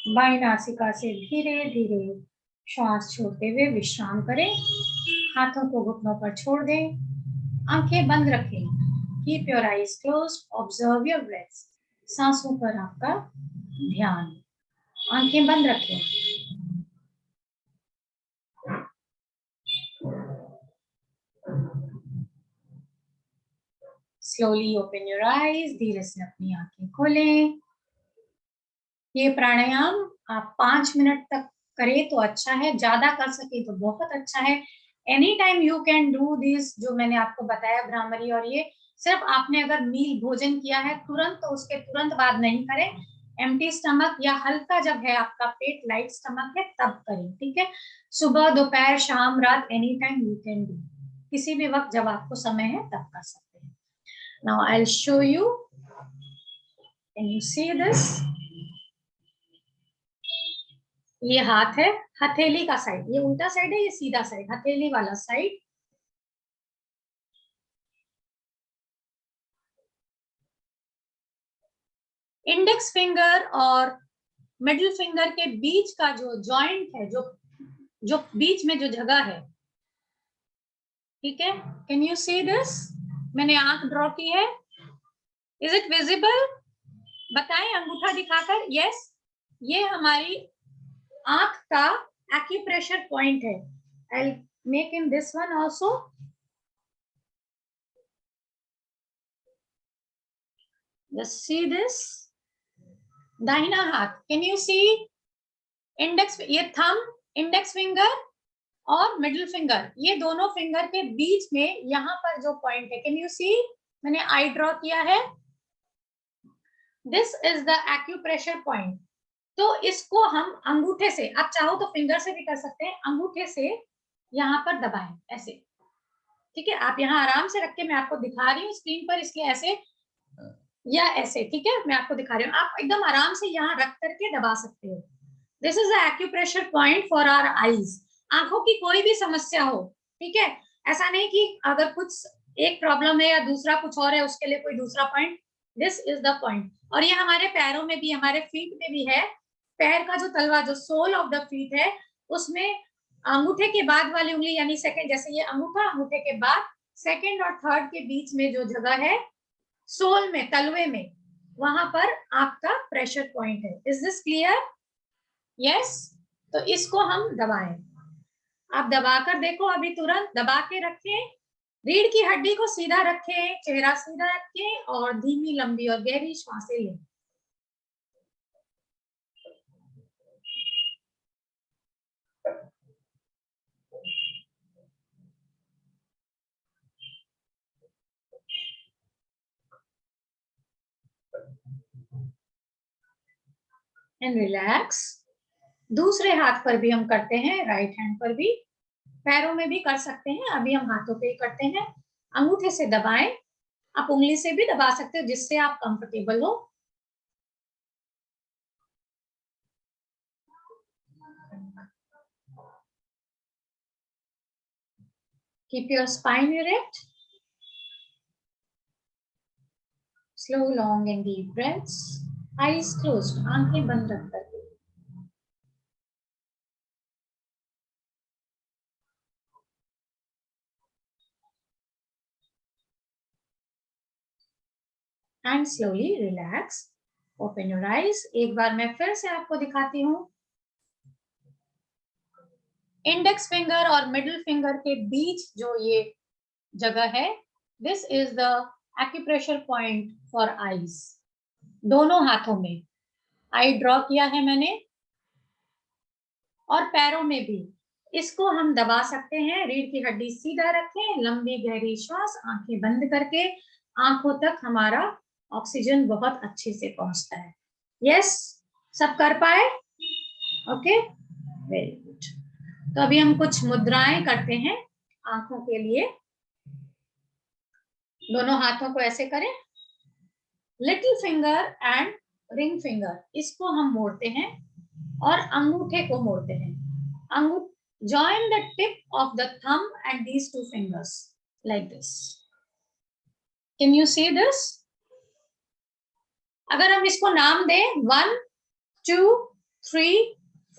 बाईं नासिका से धीरे धीरे श्वास छोड़ते हुए विश्राम करें। हाथों को घुटनों पर छोड़ दें, आंखें बंद रखें। Keep your eyes closed, observe your breath. सांसों पर आपका ध्यान, आंखें बंद रखें। स्लोली ओपन योर आईज, धीरे से अपनी आंखें खोलें। ये प्राणायाम आप 5 मिनट तक करें तो अच्छा है, ज्यादा कर सके तो बहुत अच्छा है। Any time you can do this, जो मैंने आपको बताया भ्रामरी, और ये सिर्फ आपने अगर मील भोजन किया है तुरंत, तो उसके तुरंत बाद नहीं करें। एम्प्टी स्टमक या हल्का जब है आपका पेट, लाइट स्टमक है, तब करें, ठीक है। सुबह, दोपहर, शाम, रात, any time you can do, किसी भी वक्त जब आपको समय है तब कर सकते हैं। Now I will show you, can you see this? ये हाथ है, हथेली का साइड, ये उल्टा साइड है, ये सीधा साइड, हथेली वाला साइड। इंडेक्स फिंगर और मिडिल फिंगर के बीच का जो जॉइंट है, जो बीच में जो जगह है, ठीक है। Can you see this? मैंने आंख ड्रॉ की है, इज इट विजिबल? बताएं अंगूठा दिखाकर। यस, ये हमारी आंख का एक्यूप्रेशर पॉइंट है। I will make in this one also. Just see this. दाहिना हाथ, कैन यू सी? इंडेक्स, ये थंब, इंडेक्स फिंगर और मिडिल फिंगर, ये दोनों फिंगर के बीच में यहाँ पर जो पॉइंट है, कैन यू सी? मैंने आई ड्रॉ किया है। This is the acupressure point. तो इसको हम अंगूठे से, आप चाहो तो फिंगर से भी कर सकते हैं, अंगूठे से यहाँ पर दबाएं ऐसे, ठीक है। आप यहाँ आराम से रख के, मैं आपको दिखा रही हूँ स्क्रीन पर, इसलिए ऐसे या ऐसे, ठीक है, मैं आपको दिखा रही हूँ। आप एकदम आराम से यहाँ रख करके दबा सकते हो। This is the acupressure point for our eyes. आंखों की कोई भी समस्या हो, ठीक है, ऐसा नहीं कि अगर कुछ एक प्रॉब्लम है या दूसरा कुछ और है, उसके लिए कोई दूसरा point, this is the point. और ये हमारे पैरों में भी, हमारे फीट में भी है। पैर का जो तलवा, जो सोल ऑफ द फीट है, उसमें अंगूठे के बाद वाली उंगली, यानी सेकंड, जैसे ये अंगूठा, अंगूठे के बाद सेकंड और थर्ड के बीच में जो जगह है, सोल में, तलवे में, वहां पर आपका प्रेशर पॉइंट है। Is this clear? यस। तो इसको हम दबाएं। आप दबाकर देखो, अभी तुरंत दबा के रखें। रीढ़ की हड्डी को सीधा रखें, चेहरा सीधा रखें और धीमी, लंबी और गहरी श्वासें लें। And relax. दूसरे हाथ पर भी हम करते हैं, राइट हैंड पर भी, पैरों में भी कर सकते हैं। अभी हम हाथों पे ही करते हैं। अंगूठे से दबाएं, आप उंगली से भी दबा सकते हो, जिससे आप कंफर्टेबल हो। Keep your spine erect. Slow, long and deep breaths. Eyes closed. आंखें बंद रख करके. And slowly relax. Open your eyes. एक बार मैं फिर से आपको दिखाती हूँ. इंडेक्स फिंगर और मिडिल फिंगर के बीच जो ये जगह है, this is the acupressure point for eyes. दोनों हाथों में आई ड्रॉ किया है मैंने, और पैरों में भी. इसको हम दबा सकते हैं. रीढ़ की हड्डी सीधा रखें, लंबी गहरी श्वास, आंखें बंद करके. आंखों तक हमारा ऑक्सीजन बहुत अच्छे से पहुंचता है. यस, सब कर पाए? Okay, very good. तो अभी हम कुछ मुद्राएं करते हैं आंखों के लिए. दोनों हाथों को ऐसे करें. Little finger and ring finger, इसको हम मोड़ते हैं और अंगूठे को मोड़ते हैं. Join the tip of the thumb and these two fingers like this. Can you see this? अगर हम इसको नाम दें 1 2 3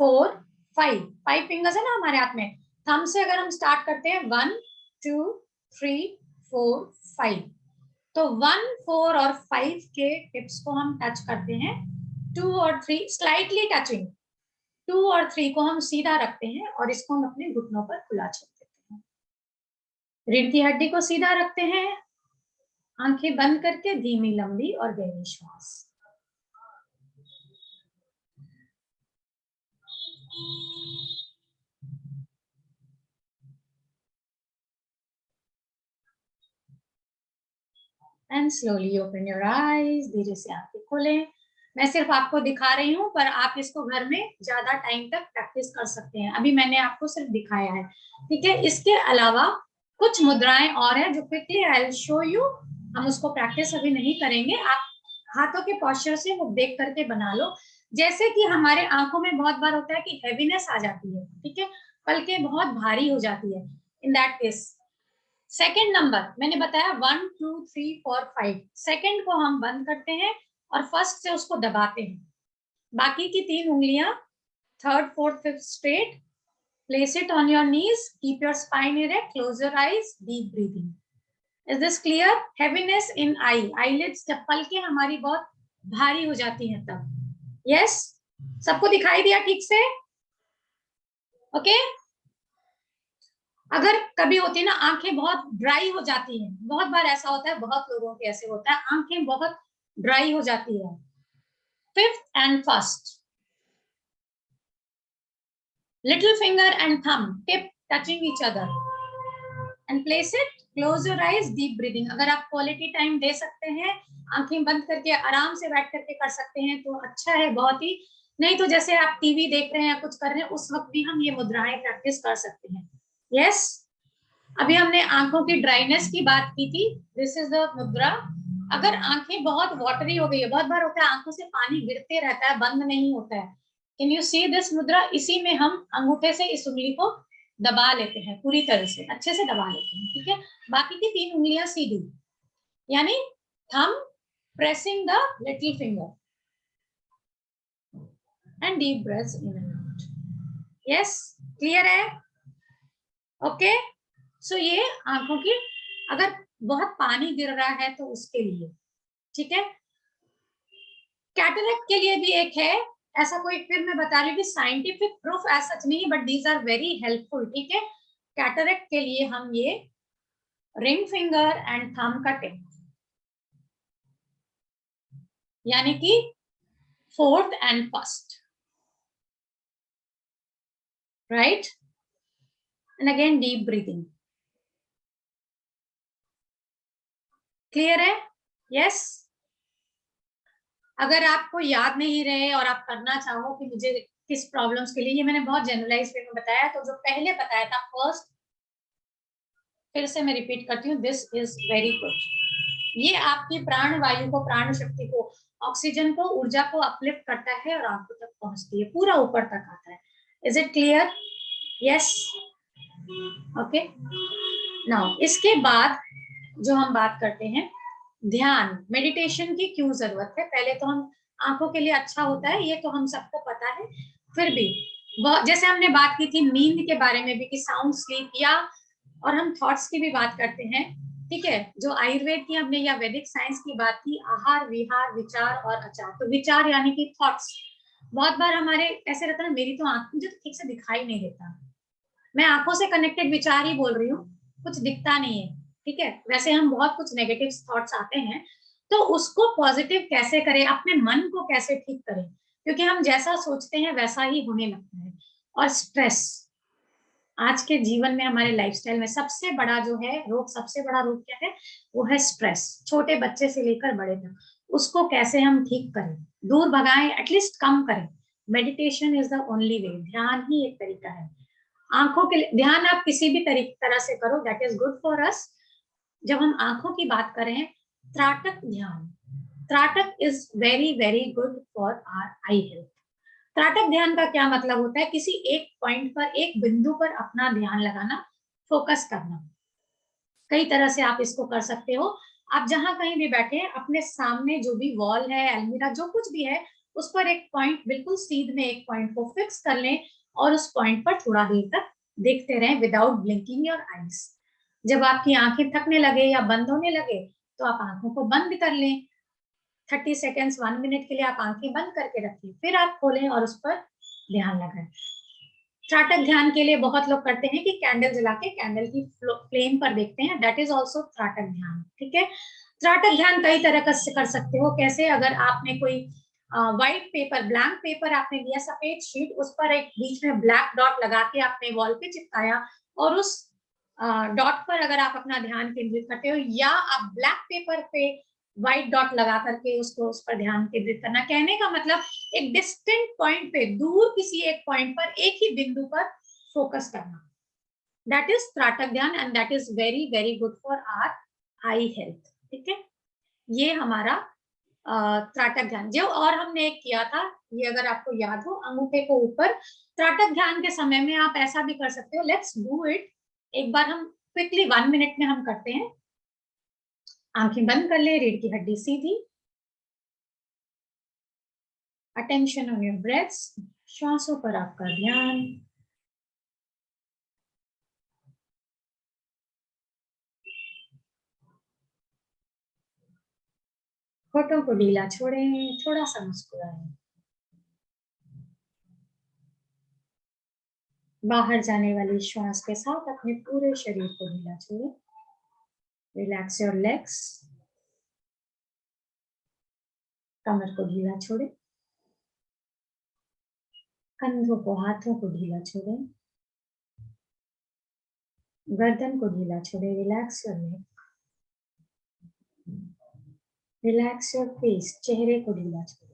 4 5, 5 फिंगर्स है ना हमारे हाथ में. थंब से अगर हम स्टार्ट करते हैं 1 2 3 4 5, तो 1 4 और 5 के टिप्स को हम टच करते हैं. 2 और 3 स्लाइटली टचिंग. 2 और 3 को हम सीधा रखते हैं और इसको हम अपने घुटनों पर खुला छोड़ देते हैं. रीढ़ की हड्डी को सीधा रखते हैं, आंखें बंद करके धीमी लंबी और गहरी श्वास. And slowly open your eyes. धीरे से आंखें खोलें. मैं सिर्फ आपको दिखा रही हूँ, पर आप इसको घर में ज्यादा टाइम तक प्रैक्टिस कर सकते हैं. अभी मैंने आपको सिर्फ दिखाया है, ठीक है. इसके अलावा कुछ मुद्राएं और हैं जो quickly I will show you. हम उसको प्रैक्टिस अभी नहीं करेंगे. आप हाथों के पोस्चर से वो देख करके बना लो. जैसे कि हमारे आंखों में बहुत बार होता है कि हैवीनेस आ जाती है, ठीक है, पलकें बहुत भारी हो जाती है. In that case second number मैंने बताया 1 2 3 4 5, सेकेंड को हम बंद करते हैं और फर्स्ट से उसको दबाते हैं. बाकी की 3 उंगलियां third fourth fifth straight. Place it on your knees. Keep your spine erect. Close your eyes. Deep breathing. Is this clear? Heaviness in I, eyelids, जब पलकें हमारी बहुत भारी हो जाती हैं तब. यस, सबको दिखाई दिया ठीक से? ओके. अगर कभी होती है ना आंखें बहुत ड्राई हो जाती हैं, बहुत बार ऐसा होता है, बहुत लोगों के ऐसे होता है, आंखें बहुत ड्राई हो जाती है. Fifth and first, little finger and thumb tip touching each other and place it. Close your eyes. Deep breathing. अगर आप क्वालिटी टाइम दे सकते हैं, आंखें बंद करके आराम से बैठ करके कर सकते हैं तो अच्छा है बहुत ही. नहीं तो जैसे आप टीवी देख रहे हैं या कुछ कर रहे हैं, उस वक्त भी हम ये मुद्राएं प्रैक्टिस कर सकते हैं. यस, अभी हमने आंखों की ड्राइनेस की बात की थी. दिस इज द मुद्रा. अगर आंखें बहुत वाटरी हो गई है, बहुत बार होता है आंखों से पानी गिरते रहता है, बंद नहीं होता है. कैन यू सी दिस मुद्रा? इसी में हम अंगूठे से इस उंगली को दबा लेते हैं, पूरी तरह से अच्छे से दबा लेते हैं, ठीक है. बाकी की 3 उंगलियां सीधी, यानी thumb pressing the little finger and deep breaths in and out. Yes, clear है? ओके. सो ये आंखों की, अगर बहुत पानी गिर रहा है तो उसके लिए, ठीक है. कैटरेक्ट के लिए भी एक है ऐसा कोई, फिर मैं बता रही हूँ कि साइंटिफिक प्रूफ एज सच नहीं, but these are very helpful, ठीक है. कैटरेक्ट के लिए हम ये रिंग फिंगर एंड थंब का टिप, यानी कि fourth and first, right. And again deep breathing. Clear है? यस. अगर आपको याद नहीं रहे और आप करना चाहो कि मुझे किस प्रॉब्लम्स के लिए, ये मैंने बहुत जनरलाइज वे में बताया, तो जो पहले बताया था फर्स्ट, फिर से मैं रिपीट करती हूँ. This is very good. ये आपकी प्राण वायु को, प्राण शक्ति को, ऑक्सीजन को, ऊर्जा को अपलिफ्ट करता है और आंखों तक पहुंचती है, पूरा ऊपर तक आता है. Is it clear? Yes, okay. Now इसके बाद जो हम बात करते हैं ध्यान, मेडिटेशन की क्यों जरूरत है। पहले तो हम आंखों के लिए अच्छा होता है, ये तो हम सबको पता है, फिर भी जैसे हमने बात की थी नींद के बारे में भी कि साउंड स्लीप, या और हम थॉट्स की भी बात करते हैं, ठीक है। जो आयुर्वेद की हमने या वैदिक साइंस की बात की, आहार विहार विचार और आचार। तो विचार यानी कि थॉट्स, बहुत बार हमारे ऐसे रहता है मेरी तो आंख, मुझे तो ठीक से दिखाई नहीं देता, मैं आंखों से कनेक्टेड विचार ही बोल रही हूँ, कुछ दिखता नहीं है, ठीक है। वैसे हम बहुत कुछ नेगेटिव थॉट्स आते हैं, तो उसको पॉजिटिव कैसे करें, अपने मन को कैसे ठीक करें, क्योंकि हम जैसा सोचते हैं वैसा ही होने लगता है। और स्ट्रेस आज के जीवन में, हमारे लाइफस्टाइल में सबसे बड़ा जो है रोग, सबसे बड़ा रोग क्या है, वो है स्ट्रेस। छोटे बच्चे से लेकर बड़े तक, उसको कैसे हम ठीक करें, दूर भगाएं, एटलीस्ट कम करें। Meditation is the only way, ध्यान ही एक तरीका है। आंखों के लिए ध्यान आप किसी भी तरह से करो, that is good for us. जब हम आंखों की बात करें, त्राटक ध्यान, trataka is very very good for our eye health. त्राटक ध्यान का क्या मतलब होता है, किसी एक पॉइंट पर, एक बिंदु पर अपना ध्यान लगाना, फोकस करना। कई तरह से आप इसको कर सकते हो। आप जहां कहीं भी बैठे हैं, अपने सामने जो भी वॉल है, अलमीरा, जो कुछ भी है, उस पर एक पॉइंट, बिल्कुल सीध में एक पॉइंट को फिक्स कर लें और उस पॉइंट पर थोड़ा देर तक देखते रहें विदाउट ब्लिंकिंग योर आईज। जब आपकी आंखें थकने लगे या बंद होने लगे, तो आप आंखों को बंद कर लें। 30 सेकेंड्स 1 मिनट के लिए आप आंखें बंद करके रखिए, फिर आप खोलें और उस पर ध्यान लगाएं। त्राटक ध्यान के लिए बहुत लोग करते हैं कि कैंडल जला के कैंडल की फ्लेम पर देखते हैं, दैट इज ऑल्सो त्राटक ध्यान, ठीक है। त्राटक ध्यान कई तरह से कर सकते हो। कैसे, अगर आपने कोई व्हाइट पेपर, ब्लैंक पेपर आपने लिया, सफेद शीट, उस पर एक बीच में ब्लैक डॉट लगा के आपने वॉल पे चिपकाया, और उस डॉट पर अगर आप अपना ध्यान केंद्रित करते हो, या आप ब्लैक पेपर पे व्हाइट डॉट लगा करके उसको, उस पर ध्यान केंद्रित करना। कहने का मतलब एक डिस्टेंट पॉइंट पे, दूर किसी एक पॉइंट पर, एक ही बिंदु पर फोकस करना, दैट इज त्राटक ध्यान, and that is very very good for our eye health, ठीक है। ये हमारा त्राटक ध्यान। जो और हमने एक किया था, ये अगर आपको याद हो, अंगूठे को ऊपर, त्राटक ध्यान के समय में आप ऐसा भी कर सकते हो, लेट्स डू इट। एक बार हम क्विकली 1 मिनट में हम करते हैं। आंखें बंद कर ले, रीढ़ की हड्डी सीधी, अटेंशन ऑन योर ब्रेथ्स, श्वासों पर आपका ध्यान। होठों को ढीला छोड़ें, थोड़ा सा मुस्कुराएं। बाहर जाने वाली श्वास के साथ अपने पूरे शरीर को ढीला छोड़ें। रिलैक्स योर लेग्स, कमर को ढीला छोड़ें, कंधों को, हाथों को ढीला छोड़ें, गर्दन को ढीला छोड़ें। Relax your neck, relax your face, चेहरे को ढीला छोड़ें।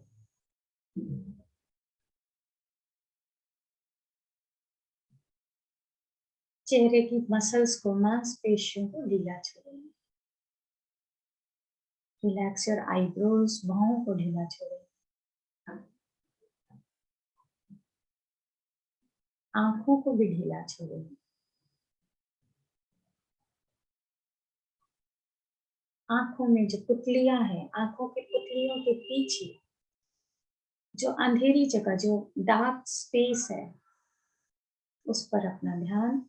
चेहरे की मसल्स को, मांसपेशियों को ढीला छोड़ें। रिलैक्स योर आईब्रोज, बाहों को ढीला छोड़ें। आंखों को भी ढीला छोड़ें। आंखों में जो पुतलियां हैं, आंखों की पुतलियों के पीछे जो अंधेरी जगह, जो डार्क स्पेस है, उस पर अपना ध्यान।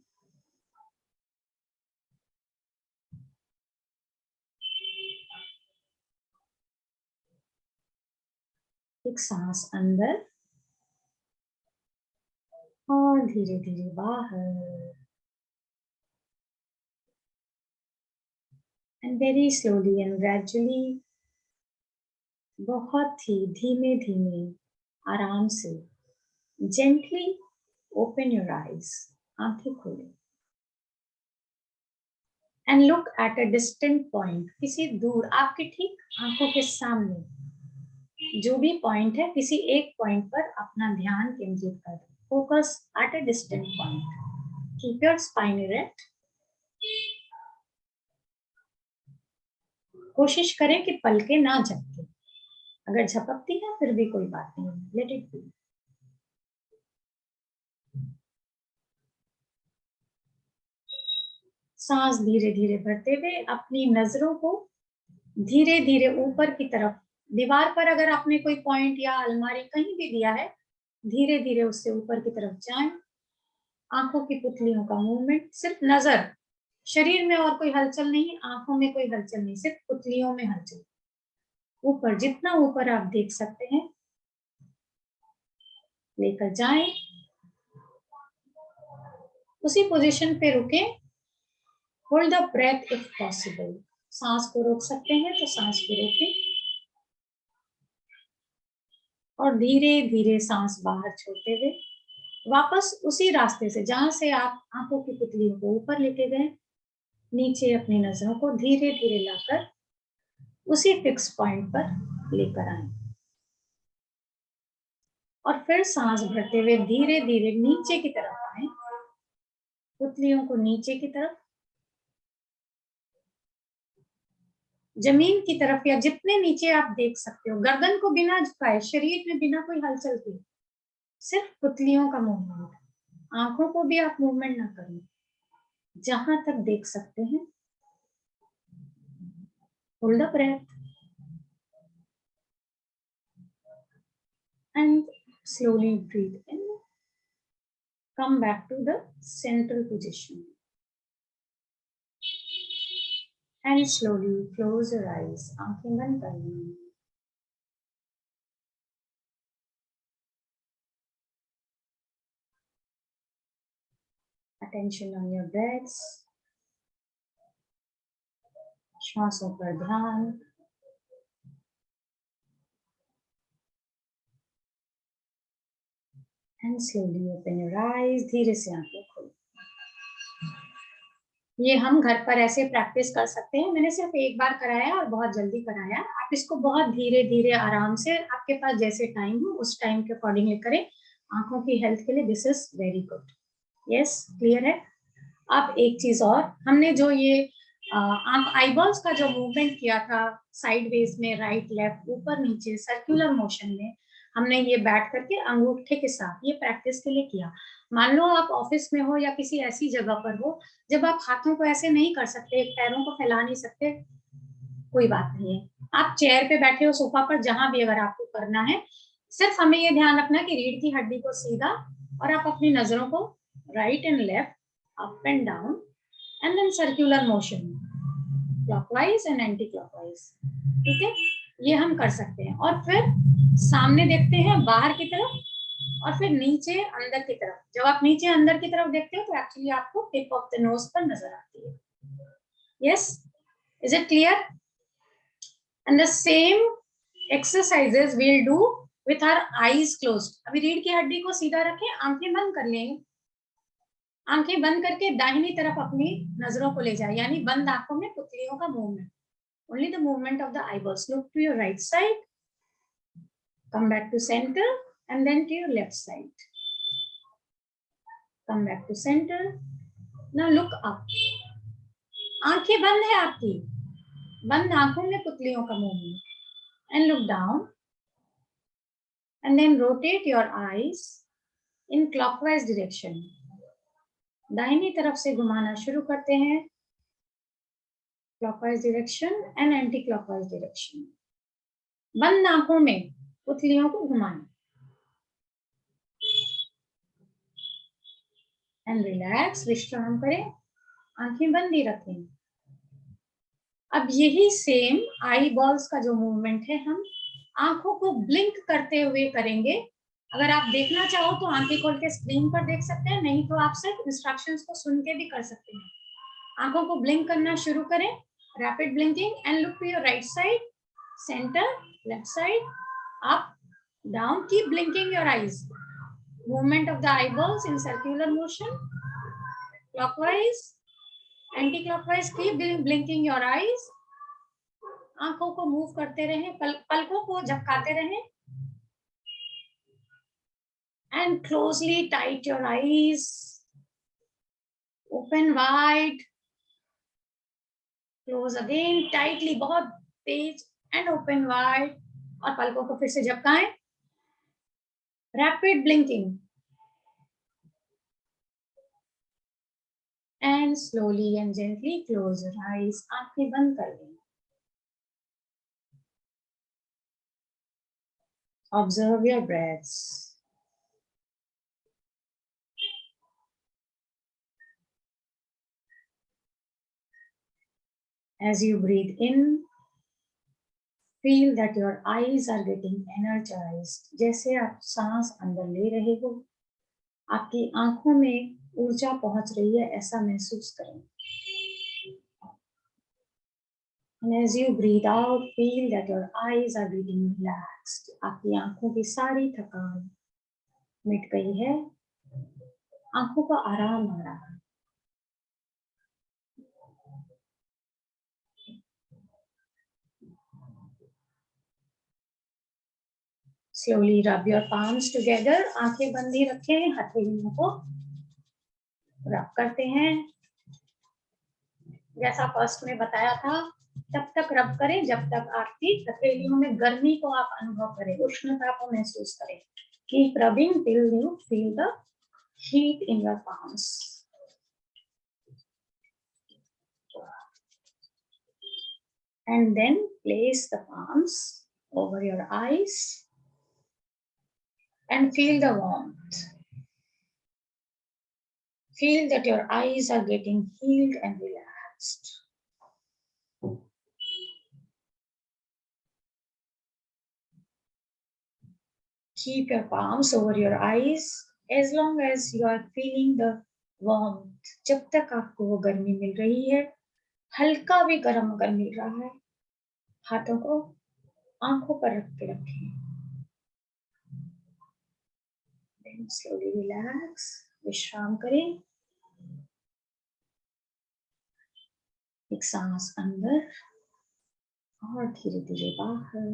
एक सांस अंदर और धीरे धीरे बाहर, and very slowly and gradually, बहुत ही धीमे धीमे, आराम से, जेंटली ओपन योर आईज, आंखें खोलें, and look at a distant point, किसी दूर, आपके ठीक आंखों के सामने जो भी पॉइंट है, किसी एक पॉइंट पर अपना ध्यान केंद्रित कर दो। Focus at a distant point, keep your spine erect. कोशिश करें कि पलकें ना झपके, अगर झपकती है फिर भी कोई बात नहीं, लेट इट बी। सांस धीरे धीरे भरते हुए अपनी नजरों को धीरे धीरे ऊपर की तरफ, दीवार पर अगर आपने कोई पॉइंट या अलमारी कहीं भी दिया है, धीरे धीरे उससे ऊपर की तरफ जाएं। आंखों की पुतलियों का मूवमेंट, सिर्फ नजर, शरीर में और कोई हलचल नहीं, आंखों में कोई हलचल नहीं, सिर्फ पुतलियों में हलचल। ऊपर, जितना ऊपर आप देख सकते हैं लेकर जाएं। उसी पोजीशन पे रुके। Hold the breath if possible. सांस को रोक सकते हैं तो सांस को रोकें और धीरे धीरे सांस बाहर छोड़ते हुए वापस उसी रास्ते से जहां से आप आंखों की पुतलियों को ऊपर लेके गए, नीचे अपनी नजरों को धीरे धीरे लाकर उसी फिक्स पॉइंट पर लेकर आए और फिर सांस भरते हुए धीरे धीरे नीचे की तरफ आए, पुतलियों को नीचे की तरफ, जमीन की तरफ या जितने नीचे आप देख सकते हो। गर्दन को बिना झुकाए, शरीर में बिना कोई हलचल के, सिर्फ पुतलियों का मूवमेंट। आंखों को भी आप मूवमेंट ना करें, जहां तक देख सकते हैं। Hold the breath and slowly breathe in. Come back to the central position and slowly close your eyes. आंखें बंद कर लें। Attention on your breaths. श्वासों पर ध्यान। And slowly open your eyes. धीरे से आंखें खोलें। ये हम घर पर ऐसे प्रैक्टिस कर सकते हैं। मैंने सिर्फ एक बार कराया और बहुत जल्दी कराया। आप इसको बहुत धीरे धीरे आराम से, आपके पास जैसे टाइम हो उस टाइम के अकॉर्डिंगली करें। आंखों की हेल्थ के लिए this is very good. Yes, clear है। अब एक चीज और, हमने जो ये आंख आईबॉल्स का जो मूवमेंट किया था साइडवेज में, राइट लेफ्ट, ऊपर नीचे, सर्कुलर मोशन में, हमने ये बैठ करके अंगूठे के साथ ये प्रैक्टिस के लिए किया। मान लो आप ऑफिस में हो या किसी ऐसी जगह पर हो जब आप हाथों को ऐसे नहीं कर सकते, पैरों को फैला नहीं सकते, कोई बात नहीं है। आप चेयर पे बैठे हो, सोफा पर, जहां भी अगर आपको करना है, सिर्फ हमें ये ध्यान रखना कि रीढ़ की हड्डी को सीधा, और आप अपनी नजरों को right and left, up and down, and then circular motion, clockwise and anti clockwise. ठीक है, ये हम कर सकते हैं। और फिर सामने देखते हैं बाहर की तरफ, और फिर नीचे अंदर की तरफ। जब आप नीचे अंदर की तरफ देखते हो तो एक्चुअली आपको टिप ऑफ द नोज पर नजर आती है। Yes, is it clear? And the same exercises we'll do with our eyes closed. अभी रीढ़ की हड्डी को सीधा रखें, आंखें बंद कर लें। आंखें बंद करके दाहिनी तरफ अपनी नजरों को ले जाए, यानी बंद आंखों में पुतलियों का movement, only the movement of the eyeballs. Look to your right side, come back to center, and then to your left side. Come back to center. Now look up. आंखें बंद है आपकी, बंद आंखों में पुतलियों का movement, and look down, and then rotate your eyes in clockwise direction. दाहिनी तरफ से घुमाना शुरू करते हैं, clockwise direction and anti clockwise direction. बंद आंखों में पुतलियों को घुमाना एंड रिलैक्स, विश्राम करें, आंखें बंद ही रखें। अब यही सेम आई बॉल्स का जो मूवमेंट है हम आंखों को ब्लिंक करते हुए करेंगे। अगर आप देखना चाहो तो आंखें खोल के स्क्रीन पर देख सकते हैं, नहीं तो आप सिर्फ इंस्ट्रक्शंस को सुन के भी कर सकते हैं। आंखों को ब्लिंक करना शुरू करें, rapid blinking, and look to your right side, centre, left side, up, down. Keep blinking your eyes. Movement of the eyeballs in circular motion, clockwise, anti-clockwise. Keep blinking your eyes. आंखों को मूव करते रहें, पलकों को झपकाते रहें, and closely tight your eyes. Open wide. Close again tightly, बहुत तेज, and open wide. और पलकों को फिर से झपकाएं. Rapid blinking. And slowly and gently close your eyes, आंखें बंद कर लें। Observe your breaths. As you breathe in, feel that your eyes are getting energized. जैसे आप सांस अंदर ले रहे हो, आपकी आंखों में ऊर्जा पहुंच रही है, ऐसा महसूस करें। And as you breathe out, feel that your eyes are getting relaxed. आपकी आंखों की सारी थकान मिट गई है, आंखों का आराम आ रहा है। Slowly rub your palms together. आंखें बंद ही रखें, हथेलियों को रब करते हैं। जैसा फर्स्ट में बताया था, तब तक रब करें जब तक आपकी हथेलियों में गर्मी को आप अनुभव करें, उष्णता को महसूस करें। Keep rubbing till you feel the heat in your palms. And then place the palms over your eyes and feel the warmth. Feel that your eyes are getting healed and relaxed. Keep your palms over your eyes as long as you are feeling the warmth. जब तक आपको वो गर्मी मिल रही है, हल्का भी गर्म अगर मिल रहा है, हाथों को आंखों पर रख के रखें। Then slowly relax, विश्राम करें। एक सांस अंदर और धीरे धीरे बाहर।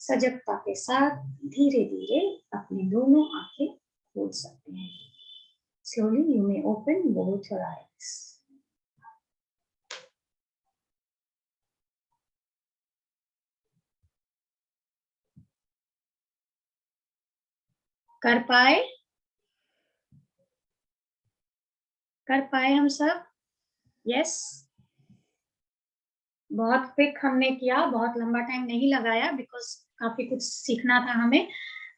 सजगता के साथ धीरे धीरे अपनी दोनों आंखें खोल सकते हैं। Slowly you may open both your eyes. कर पाए हम सब? यस, बहुत क्विक हमने किया, बहुत लंबा टाइम नहीं लगाया बिकॉज काफी कुछ सीखना था हमें।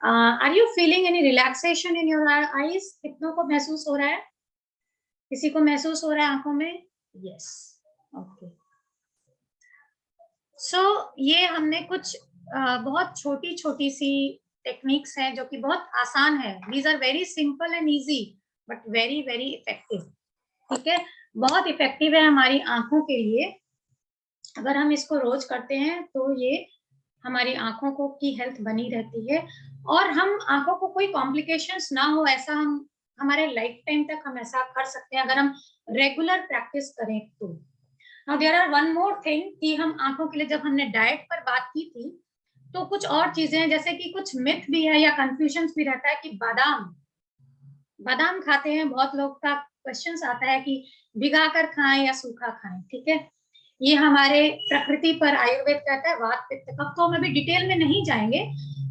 Are you feeling any relaxation in your eyes? कितनों को महसूस हो रहा है? किसी को महसूस हो रहा है आंखों में? Yes, okay. सो ये हमने कुछ बहुत छोटी छोटी सी टेक्निक्स हैं जो कि बहुत आसान है। These are very simple and easy but very very effective. ठीक है, बहुत इफेक्टिव है हमारी आंखों के लिए। अगर हम इसको रोज करते हैं तो ये हमारी आंखों को की हेल्थ बनी रहती है और हम आंखों को कोई कॉम्प्लिकेशंस ना हो, ऐसा हम हमारे लाइफ टाइम तक हम ऐसा कर सकते हैं अगर हम रेगुलर प्रैक्टिस करें तो। Now there are one more thing कि हम आंखों के लिए जब हमने डाइट पर बात की थी तो कुछ और चीजें हैं, जैसे कि कुछ मिथ भी है या कंफ्यूजन भी रहता है कि बादाम खाते हैं, बहुत लोग का क्वेश्चन आता है कि भिगा कर खाएं या सूखा खाएं। ठीक है, ये हमारे प्रकृति पर आयुर्वेद कहता है वात पित्त कफ, तो हम अभी डिटेल में नहीं जाएंगे,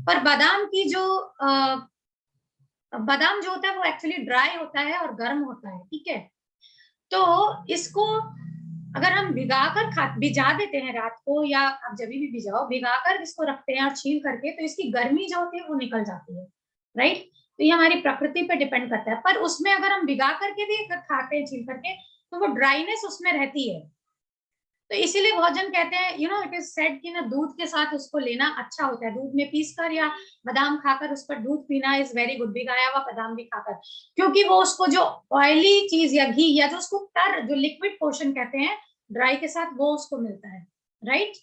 पर बादाम की जो बादाम जो होता है वो एक्चुअली ड्राई होता है और गर्म होता है। ठीक है, तो इसको अगर हम भिजा देते हैं रात को, या आप जब भी भिजाओ, भिगाकर इसको रखते हैं और छील करके, तो इसकी गर्मी जो होती है वो निकल जाती है। राइट, तो ये हमारी प्रकृति पे डिपेंड करता है। पर उसमें अगर हम भिगा करके भी खाते हैं छील करके, तो वो ड्राइनेस उसमें रहती है। तो इसीलिए बहुत जन कहते हैं, you know, it is said कि ना दूध के साथ उसको लेना अच्छा होता है। दूध में पीसकर या बादाम खाकर उस पर दूध पीना इज वेरी गुड, भिगाया हुआ बादाम भी खाकर, क्योंकि वो उसको जो ऑयली चीज या घी या जो उसको जो लिक्विड पोर्शन कहते हैं ड्राई के साथ, वो उसको मिलता है। राइट,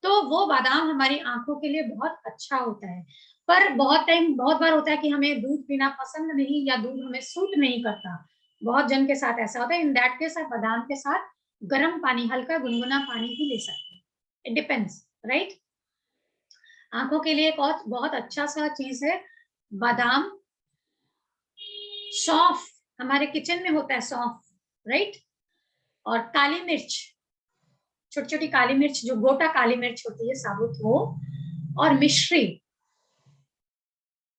तो वो बादाम हमारी आंखों के लिए बहुत अच्छा होता है। पर बहुत बार होता है कि हमें दूध पीना पसंद नहीं या दूध हमें सूट नहीं करता, बहुत जन के साथ ऐसा होता है। इन दैट केस आप बादाम के साथ गर्म पानी, हल्का गुनगुना पानी भी ले सकते हैं, इट डिपेंड्स। राइट, आंखों के लिए एक और बहुत अच्छा सा चीज है बादाम। सौंफ हमारे किचन में होता है, सौंफ। राइट, और काली मिर्च, छोटी छोटी काली मिर्च, जो गोटा काली मिर्च होती है साबुत, वो, और मिश्री।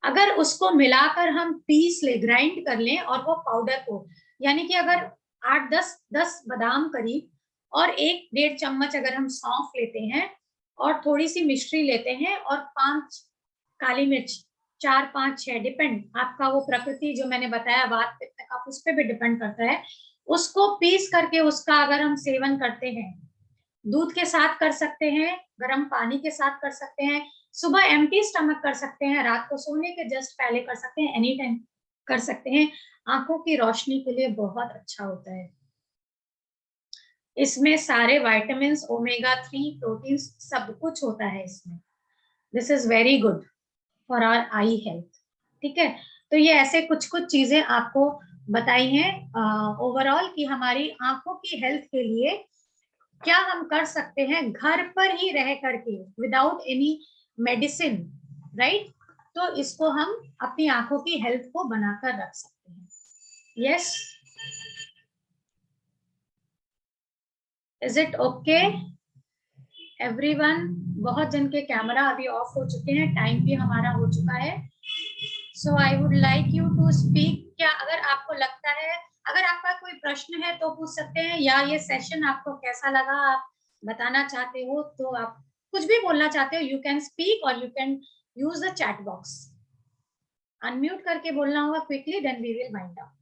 अगर उसको मिलाकर हम पीस ले, ग्राइंड कर लें और वो पाउडर को, यानी कि अगर 8-10 बादाम करीब और 1-1.5 चम्मच अगर हम सौंफ लेते हैं और थोड़ी सी मिश्री लेते हैं और 5 काली मिर्च, 4-5-6 डिपेंड, आपका वो प्रकृति जो मैंने बताया वात पित्त का, उस पर भी डिपेंड करता है, उसको पीस करके उसका अगर हम सेवन करते हैं, दूध के साथ कर सकते हैं, गर्म पानी के साथ कर सकते हैं, सुबह एम्प्टी स्टमक कर सकते हैं, रात को सोने के जस्ट पहले कर सकते हैं, एनी टाइम कर सकते हैं, आंखों की रोशनी के लिए बहुत अच्छा होता है। इसमें सारे विटामिन्स, ओमेगा 3 प्रोटीन्स सब कुछ होता है इसमें। This is very good for our eye health. ठीक है, तो ये ऐसे कुछ कुछ चीजें आपको बताई हैं ओवरऑल कि हमारी आंखों की हेल्थ के लिए क्या हम कर सकते हैं घर पर ही रह करके, विदाउट एनी मेडिसिन, राइट। तो इसको हम अपनी आंखों की हेल्थ को बनाकर रख सकते हैं। Yes, is it okay everyone? बहुत जन के कैमरा अभी ऑफ हो चुके हैं, टाइम भी हमारा हो चुका है। So I would like you to speak. क्या अगर आपको लगता है, अगर आपका कोई प्रश्न है तो पूछ सकते हैं, या ये सेशन आपको कैसा लगा आप बताना चाहते हो, तो आप कुछ भी बोलना चाहते हो, यू कैन स्पीक और you can use the chat box. Unmute करके बोलना होगा quickly, then we will wind up.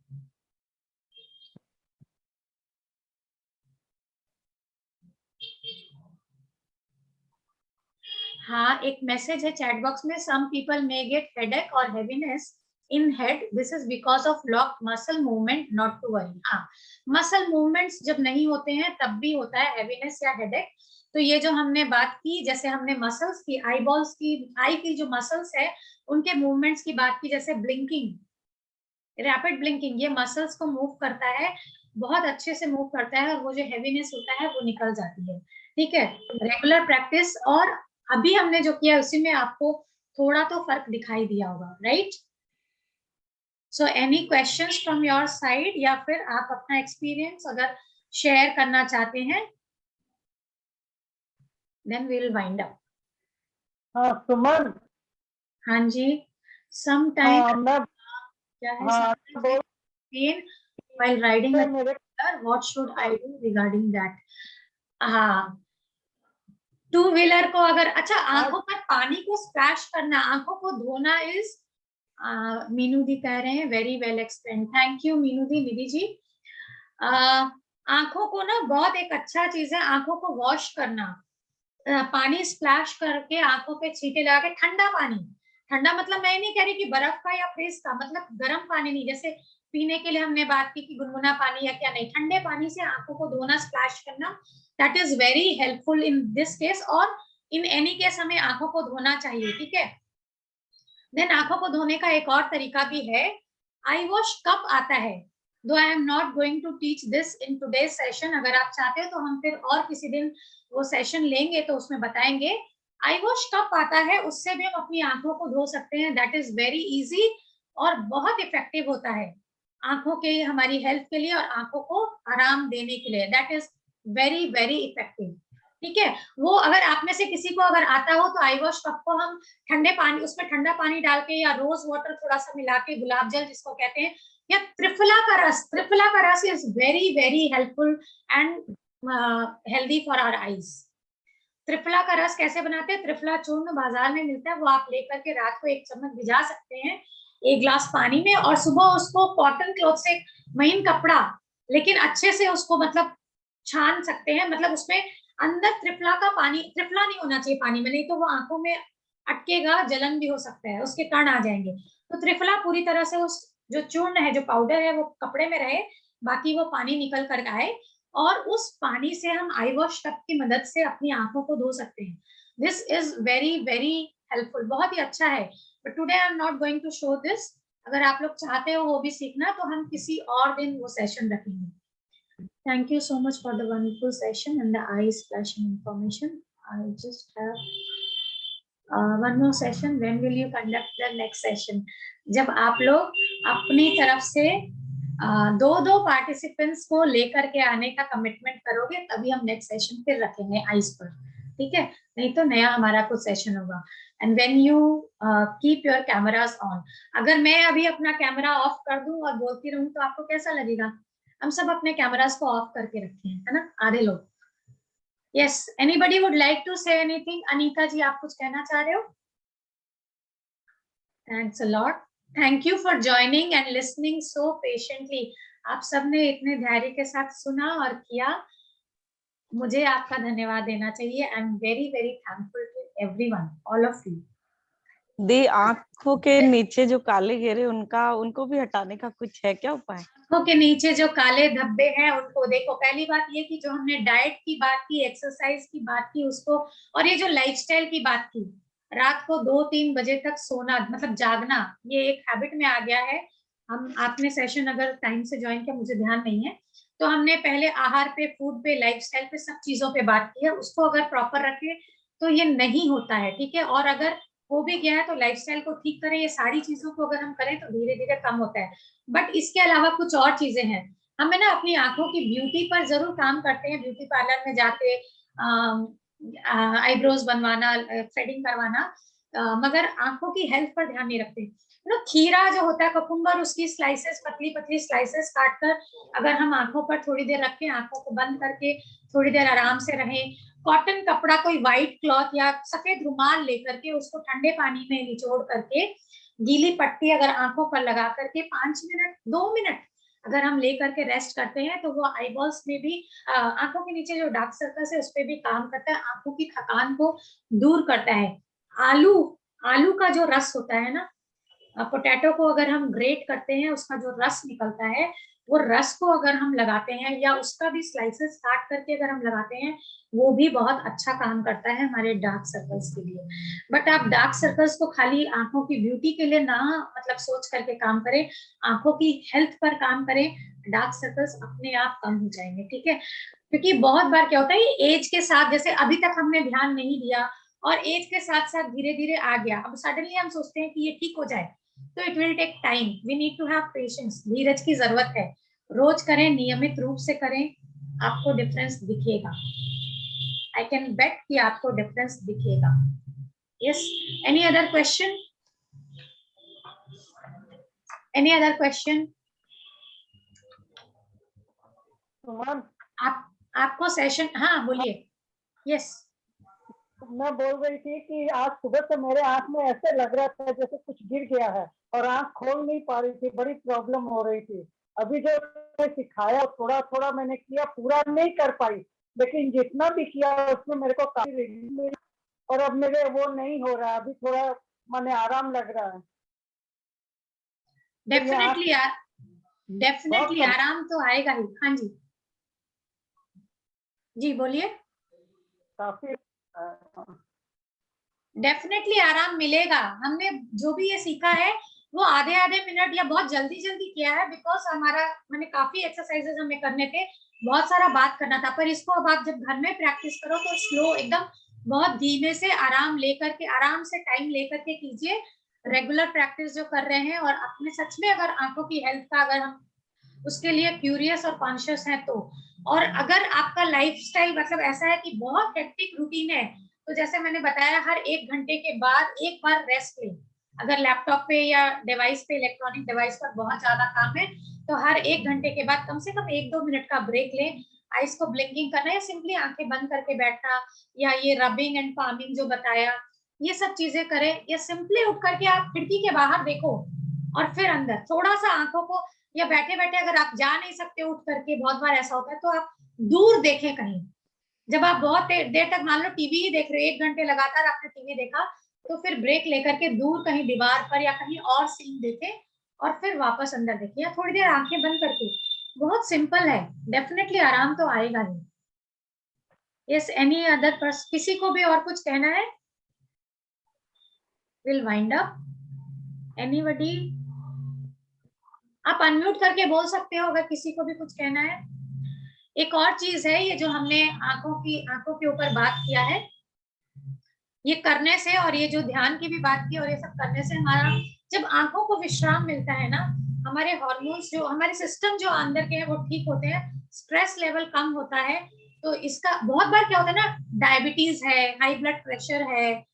हाँ, एक मैसेज है चैट बॉक्स में, some people may get headache और heaviness in head, this is because of lock muscle movement, not to worry. हाँ, मसल मूवमेंट्स जब नहीं होते हैं तब भी होता है हेवीनेस या हेडेक। तो ये जो हमने बात की, जैसे हमने मसल्स की, आई बॉल्स की, आई की जो मसल्स है उनके मूवमेंट्स की बात की, जैसे ब्लिंकिंग, रैपिड ब्लिंकिंग, ये मसल्स को मूव करता है, बहुत अच्छे से मूव करता है, और वो जो हेवीनेस होता है वो निकल जाती है। ठीक है, रेगुलर प्रैक्टिस, और अभी हमने जो किया उसी में आपको थोड़ा तो फर्क दिखाई दिया होगा, right. So any questions from your side, या फिर आप अपना एक्सपीरियंस अगर शेयर करना चाहते हैं, then we will wind up. हाँ सुमन। हाँ जी, सम टाइम मैं क्या है, हाँ बोल पेन while riding a मेरे two-wheeler, what should I do regarding that? हाँ, टू व्हीलर को अगर, अच्छा, आंखों पर पानी को स्प्लैश करना, आंखों को धोना इज, मीनू दी कह रहे हैं very well explain, thank you Meenu दी, निधि जी। आंखों को ना बहुत एक अच्छा चीज है, आंखों को वॉश करना, पानी स्प्लैश करके आंखों पे छींटे लगा के, ठंडा पानी, ठंडा मतलब मैं नहीं कह रही कि बर्फ का या फ्रिज का, मतलब गर्म पानी नहीं, जैसे पीने के लिए हमने बात की कि गुनगुना पानी या क्या नहीं, ठंडे पानी से आंखों को धोना, स्प्लैश करना, that is very helpful in this case, और इन एनी केस हमें आंखों को धोना चाहिए। ठीक है, देन आंखों को धोने का एक और तरीका भी है, आई वॉश कप आता है, दो I am not going to teach this in today's session, अगर आप चाहते हो तो हम फिर और किसी दिन वो सेशन लेंगे तो उसमें बताएंगे। आई वॉश कप आता है, उससे भी हम अपनी आंखों को धो सकते हैं, दैट इज वेरी इजी और बहुत इफेक्टिव होता है आंखों के, हमारी हेल्थ के लिए और आंखों को आराम देने के लिए, that is very very effective. ठीक है, वो अगर आप में से किसी को अगर आता हो तो आई वॉश कप को हम ठंडे पानी, उसमें ठंडा पानी डाल के या रोज वाटर थोड़ा सा मिला के, गुलाब जल जिसको कहते हैं, या त्रिफला का रस, त्रिफला का रस is very very helpful and healthy for our eyes. Triphala का रस कैसे बनाते हैं, त्रिफला चूर्ण बाजार में मिलता है, वो आप लेकर के रात को 1 चम्मच भिजा सकते हैं 1 गिलास पानी में, और सुबह उसको कॉटन क्लॉथ से, महीन कपड़ा, लेकिन अच्छे से उसको मतलब छान सकते हैं, मतलब उसमें अंदर त्रिफला का पानी, त्रिफला नहीं होना चाहिए पानी में, नहीं तो वो आंखों में अटकेगा, जलन भी हो सकता है, उसके कण आ जाएंगे। तो त्रिफला पूरी तरह से उस जो चूर्ण है, जो पाउडर है, वो कपड़े में रहे, बाकी वो पानी निकल कर आए, और उस पानी से हम आई वॉश कप की मदद से अपनी आंखों को धो सकते हैं। This is very very helpful, बहुत ही अच्छा है, but today I am not going to show this. अगर आप लोग चाहते हो वो भी सीखना तो हम किसी और दिन वो सेशन रखेंगे। Thank you so much for the wonderful session and the eye splashing information. I just have one more session. When will you conduct the next session? जब आप लोग अपनी तरफ से 2-2 पार्टिसिपेंट्स को लेकर के आने का कमिटमेंट करोगे, तभी हम नेक्स्ट सेशन फिर रखेंगे आइस पर। ठीक है, नहीं तो नया हमारा कुछ सेशन होगा। And when you keep your cameras on, अगर मैं अभी अपना कैमरा ऑफ कर दूं और बोलती रहूं तो आपको कैसा लगेगा? हम सब अपने कैमरास को ऑफ करके रखे हैं, है ना, आधे लोग। Yes, anybody would like to say anything? Anita ji, आप कुछ कहना चाह रहे हो? Thanks a lot, thank you for joining and listening so patiently. आप सबने इतने धैर्य के साथ सुना और किया, मुझे आपका धन्यवाद देना चाहिए। I am very very thankful to everyone, all of you. दी, आंखों के नीचे जो काले घेरे उनको भी हटाने का कुछ है क्या उपाय? आंखों के नीचे जो काले धब्बे हैं उनको देखो, पहली बात ये कि जो हमने डाइट की बात की, एक्सरसाइज की बात की उसको, और ये जो लाइफस्टाइल की बात की, रात को 2-3 बजे तक सोना मतलब जागना, ये एक हैबिट में आ गया है। हम आपने सेशन अगर टाइम से ज्वाइन किया, मुझे ध्यान नहीं है, तो हमने पहले आहार पे, फूड पे, लाइफस्टाइल पे, सब चीजों पे बात की है। उसको अगर प्रॉपर रखे तो ये नहीं होता है, ठीक है। और अगर हो भी गया है तो लाइफस्टाइल को ठीक करें, ये सारी चीजों को अगर हम करें तो धीरे धीरे कम होता है। बट इसके अलावा कुछ और चीजें हैं, हमें ना अपनी आंखों की ब्यूटी पर जरूर काम करते हैं, ब्यूटी पार्लर में जाके आईब्रोज बनवाना, थ्रेडिंग करवाना, मगर आंखों की हेल्थ पर ध्यान नहीं रखते। खीरा जो होता है, ककुम्बर, उसकी स्लाइसेस, पतली पतली स्लाइसेस काट कर अगर हम आंखों पर थोड़ी देर रखें, आंखों को बंद करके थोड़ी देर आराम से रहें, कॉटन कपड़ा, कोई व्हाइट क्लॉथ या सफेद रुमाल लेकर के उसको ठंडे पानी में निचोड़ करके गीली पट्टी अगर आंखों पर लगा करके 5 मिनट 2 मिनट अगर हम ले करके रेस्ट करते हैं तो वो आईबॉल्स में भी, आंखों के नीचे जो डार्क सर्कल्स है उस पर भी काम करता है, आंखों की थकान को दूर करता है। आलू आलू का जो रस होता है ना, पोटैटो को अगर हम ग्रेट करते हैं, उसका जो रस निकलता है, वो रस को अगर हम लगाते हैं या उसका भी स्लाइसेस काट करके अगर हम लगाते हैं, वो भी बहुत अच्छा काम करता है हमारे डार्क सर्कल्स के लिए। बट आप डार्क सर्कल्स को खाली आंखों की ब्यूटी के लिए ना मतलब सोच करके काम करें, आंखों की हेल्थ पर काम करें, डार्क सर्कल्स अपने आप कम हो जाएंगे, ठीक है। क्योंकि बहुत बार क्या होता है, एज के साथ, जैसे अभी तक हमने ध्यान नहीं दिया और एज के साथ साथ धीरे धीरे आ गया, अब सडनली हम सोचते हैं कि ये ठीक हो जाए, तो it will take time, we need to have patience, धीरज की जरूरत है। रोज करें, नियमित रूप से करें, आपको डिफरेंस दिखेगा, आई कैन बेट कि आपको डिफरेंस दिखेगा। Yes, any other question? Any other question? Suman, आपको सेशन, हाँ बोलिए। यस, मैं बोल रही थी कि आज सुबह से मेरे आंख में ऐसे लग रहा था जैसे कुछ गिर गया है और आंख खोल नहीं पा रही थी, बड़ी प्रॉब्लम हो रही थी। अभी जो सिखाया थोड़ा थोड़ा मैंने किया, पूरा नहीं कर पाई, लेकिन जितना भी किया उसमें मेरे को काफी रिलीफ मिली और अब मेरे वो नहीं हो रहा, अभी थोड़ा मैंने आराम लग रहा है। डेफिनेटली डेफिनेटली आराम तो आएगा ही। हाँ जी, जी बोलिए। काफी डेफिनेटली आराम मिलेगा। हमने जो भी ये सीखा है वो आधे आधे मिनट या बहुत जल्दी जल्दी किया है, बिकॉज हमारा मैंने काफी एक्सरसाइजेस हमें करने थे, बहुत सारा बात करना था। पर इसको अब आप जब घर में प्रैक्टिस करो तो स्लो, एकदम बहुत धीमे से आराम लेकर के, आराम से टाइम लेकर के कीजिए, रेगुलर प्रैक्टिस जो कर रहे हैं। और अपने सच में अगर आंखों की हेल्थ का अगर हम उसके लिए क्यूरियस और कॉन्शियस है तो, और अगर आपका लाइफस्टाइल मतलब ऐसा है कि बहुत हेक्टिक रूटीन है, तो जैसे मैंने बताया, हर 1 घंटे के बाद एक बार रेस्ट लें। अगर लैपटॉप पे या डिवाइस पे, इलेक्ट्रॉनिक डिवाइस पर बहुत ज्यादा काम है तो हर 1 घंटे के बाद कम से कम 1-2 मिनट का ब्रेक लें। आइस को ब्लिंकिंग करना या सिंपली आंखें बंद करके बैठना, या ये रबिंग एंड पामिंग जो बताया, ये सब चीजें करें। या सिंपली उठ करके आप खिड़की के बाहर देखो और फिर अंदर थोड़ा सा आंखों को, या बैठे बैठे अगर आप जा नहीं सकते उठ करके, बहुत बार ऐसा होता है, तो आप दूर देखें कहीं। जब आप बहुत देर तक मान लो टीवी ही देख रहे हो, 1 घंटे लगातार आपने टीवी देखा, तो फिर ब्रेक लेकर के दूर कहीं दीवार पर या कहीं और सीन देखें और फिर वापस अंदर देखें, या थोड़ी देर आंखें बंद करके। बहुत सिंपल है, डेफिनेटली आराम तो आएगा ही। Yes, any other person? किसी को भी और कुछ कहना है? Will wind up. एनीबॉडी? आप अनम्यूट करके बोल सकते हो अगर किसी को भी कुछ कहना है। एक और चीज है, ये जो हमने आंखों के ऊपर बात किया है, ये करने से, और ये जो ध्यान की भी बात की, और ये सब करने से हमारा जब आंखों को विश्राम मिलता है ना, हमारे हार्मोन्स जो हमारे सिस्टम जो अंदर के हैं वो ठीक होते हैं, स्ट्रेस लेवल कम होता है, तो इसका बहुत बार क्या होता है ना, डायबिटीज है, हाई ब्लड प्रेशर है,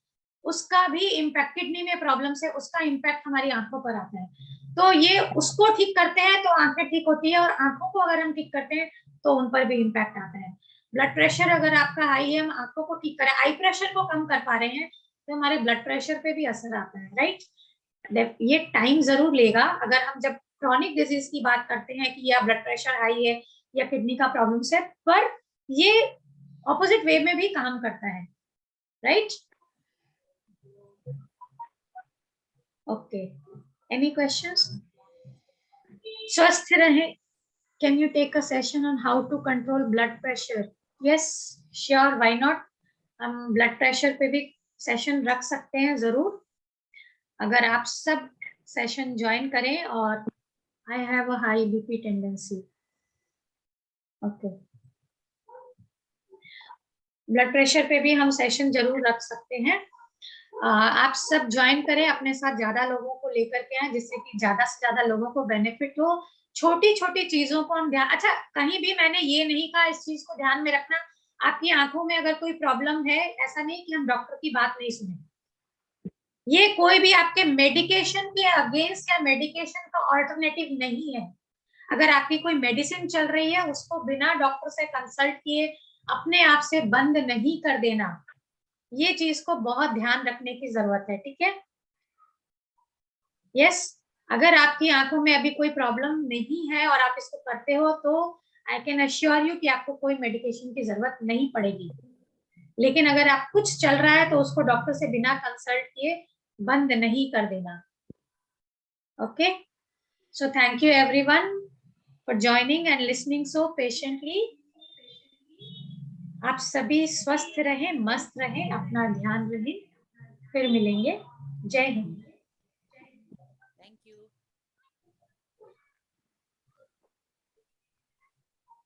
उसका भी इम्पैक्ट, किडनी में प्रॉब्लम से उसका इम्पैक्ट हमारी आंखों पर आता है। तो ये उसको ठीक करते हैं तो आंखें ठीक होती है, और आंखों को अगर हम ठीक करते हैं तो उन पर भी इम्पैक्ट आता है। ब्लड प्रेशर अगर आपका हाई है, हम आंखों को ठीक करें, आई प्रेशर को कम कर पा रहे हैं, तो हमारे ब्लड प्रेशर पे भी असर आता है, राइट। ये टाइम जरूर लेगा। अगर हम जब क्रॉनिक डिजीज की बात करते हैं कि या ब्लड प्रेशर हाई है या किडनी का प्रॉब्लम है, पर ये ऑपोजिट वे में भी काम करता है, राइट। Okay, any questions? स्वस्थ रहे। Can you take a session on how to control blood pressure? Yes sure, why not. हम ब्लड प्रेशर पे भी सेशन रख सकते हैं जरूर, अगर आप सब सेशन ज्वाइन करें। और I have a high BP tendency, okay, blood pressure पे भी हम सेशन जरूर रख सकते हैं। आप सब ज्वाइन करें, अपने साथ ज्यादा लोगों को लेकर के आए, जिससे कि ज्यादा से ज्यादा लोगों को बेनिफिट हो। छोटी छोटी चीजों को हम ध्यान, अच्छा कहीं भी मैंने ये नहीं कहा इस चीज को ध्यान में रखना, आपकी आंखों में अगर कोई प्रॉब्लम है, ऐसा नहीं कि हम डॉक्टर की बात नहीं सुने। ये कोई भी आपके मेडिकेशन के अगेंस्ट या मेडिकेशन का ऑल्टरनेटिव नहीं है। अगर आपकी कोई मेडिसिन चल रही है, उसको बिना डॉक्टर से कंसल्ट किए अपने आप से बंद नहीं कर देना। ये चीज को बहुत ध्यान रखने की जरूरत है, ठीक है। यस, अगर आपकी आंखों में अभी कोई प्रॉब्लम नहीं है और आप इसको करते हो, तो आई कैन अश्योर यू कि आपको कोई मेडिकेशन की जरूरत नहीं पड़ेगी। लेकिन अगर आप कुछ चल रहा है तो उसको डॉक्टर से बिना कंसल्ट किए बंद नहीं कर देना। Okay, so thank you everyone for joining and listening so patiently. आप सभी स्वस्थ रहें, मस्त रहें, अपना ध्यान रखें। फिर मिलेंगे। जय हिंद। Thank you.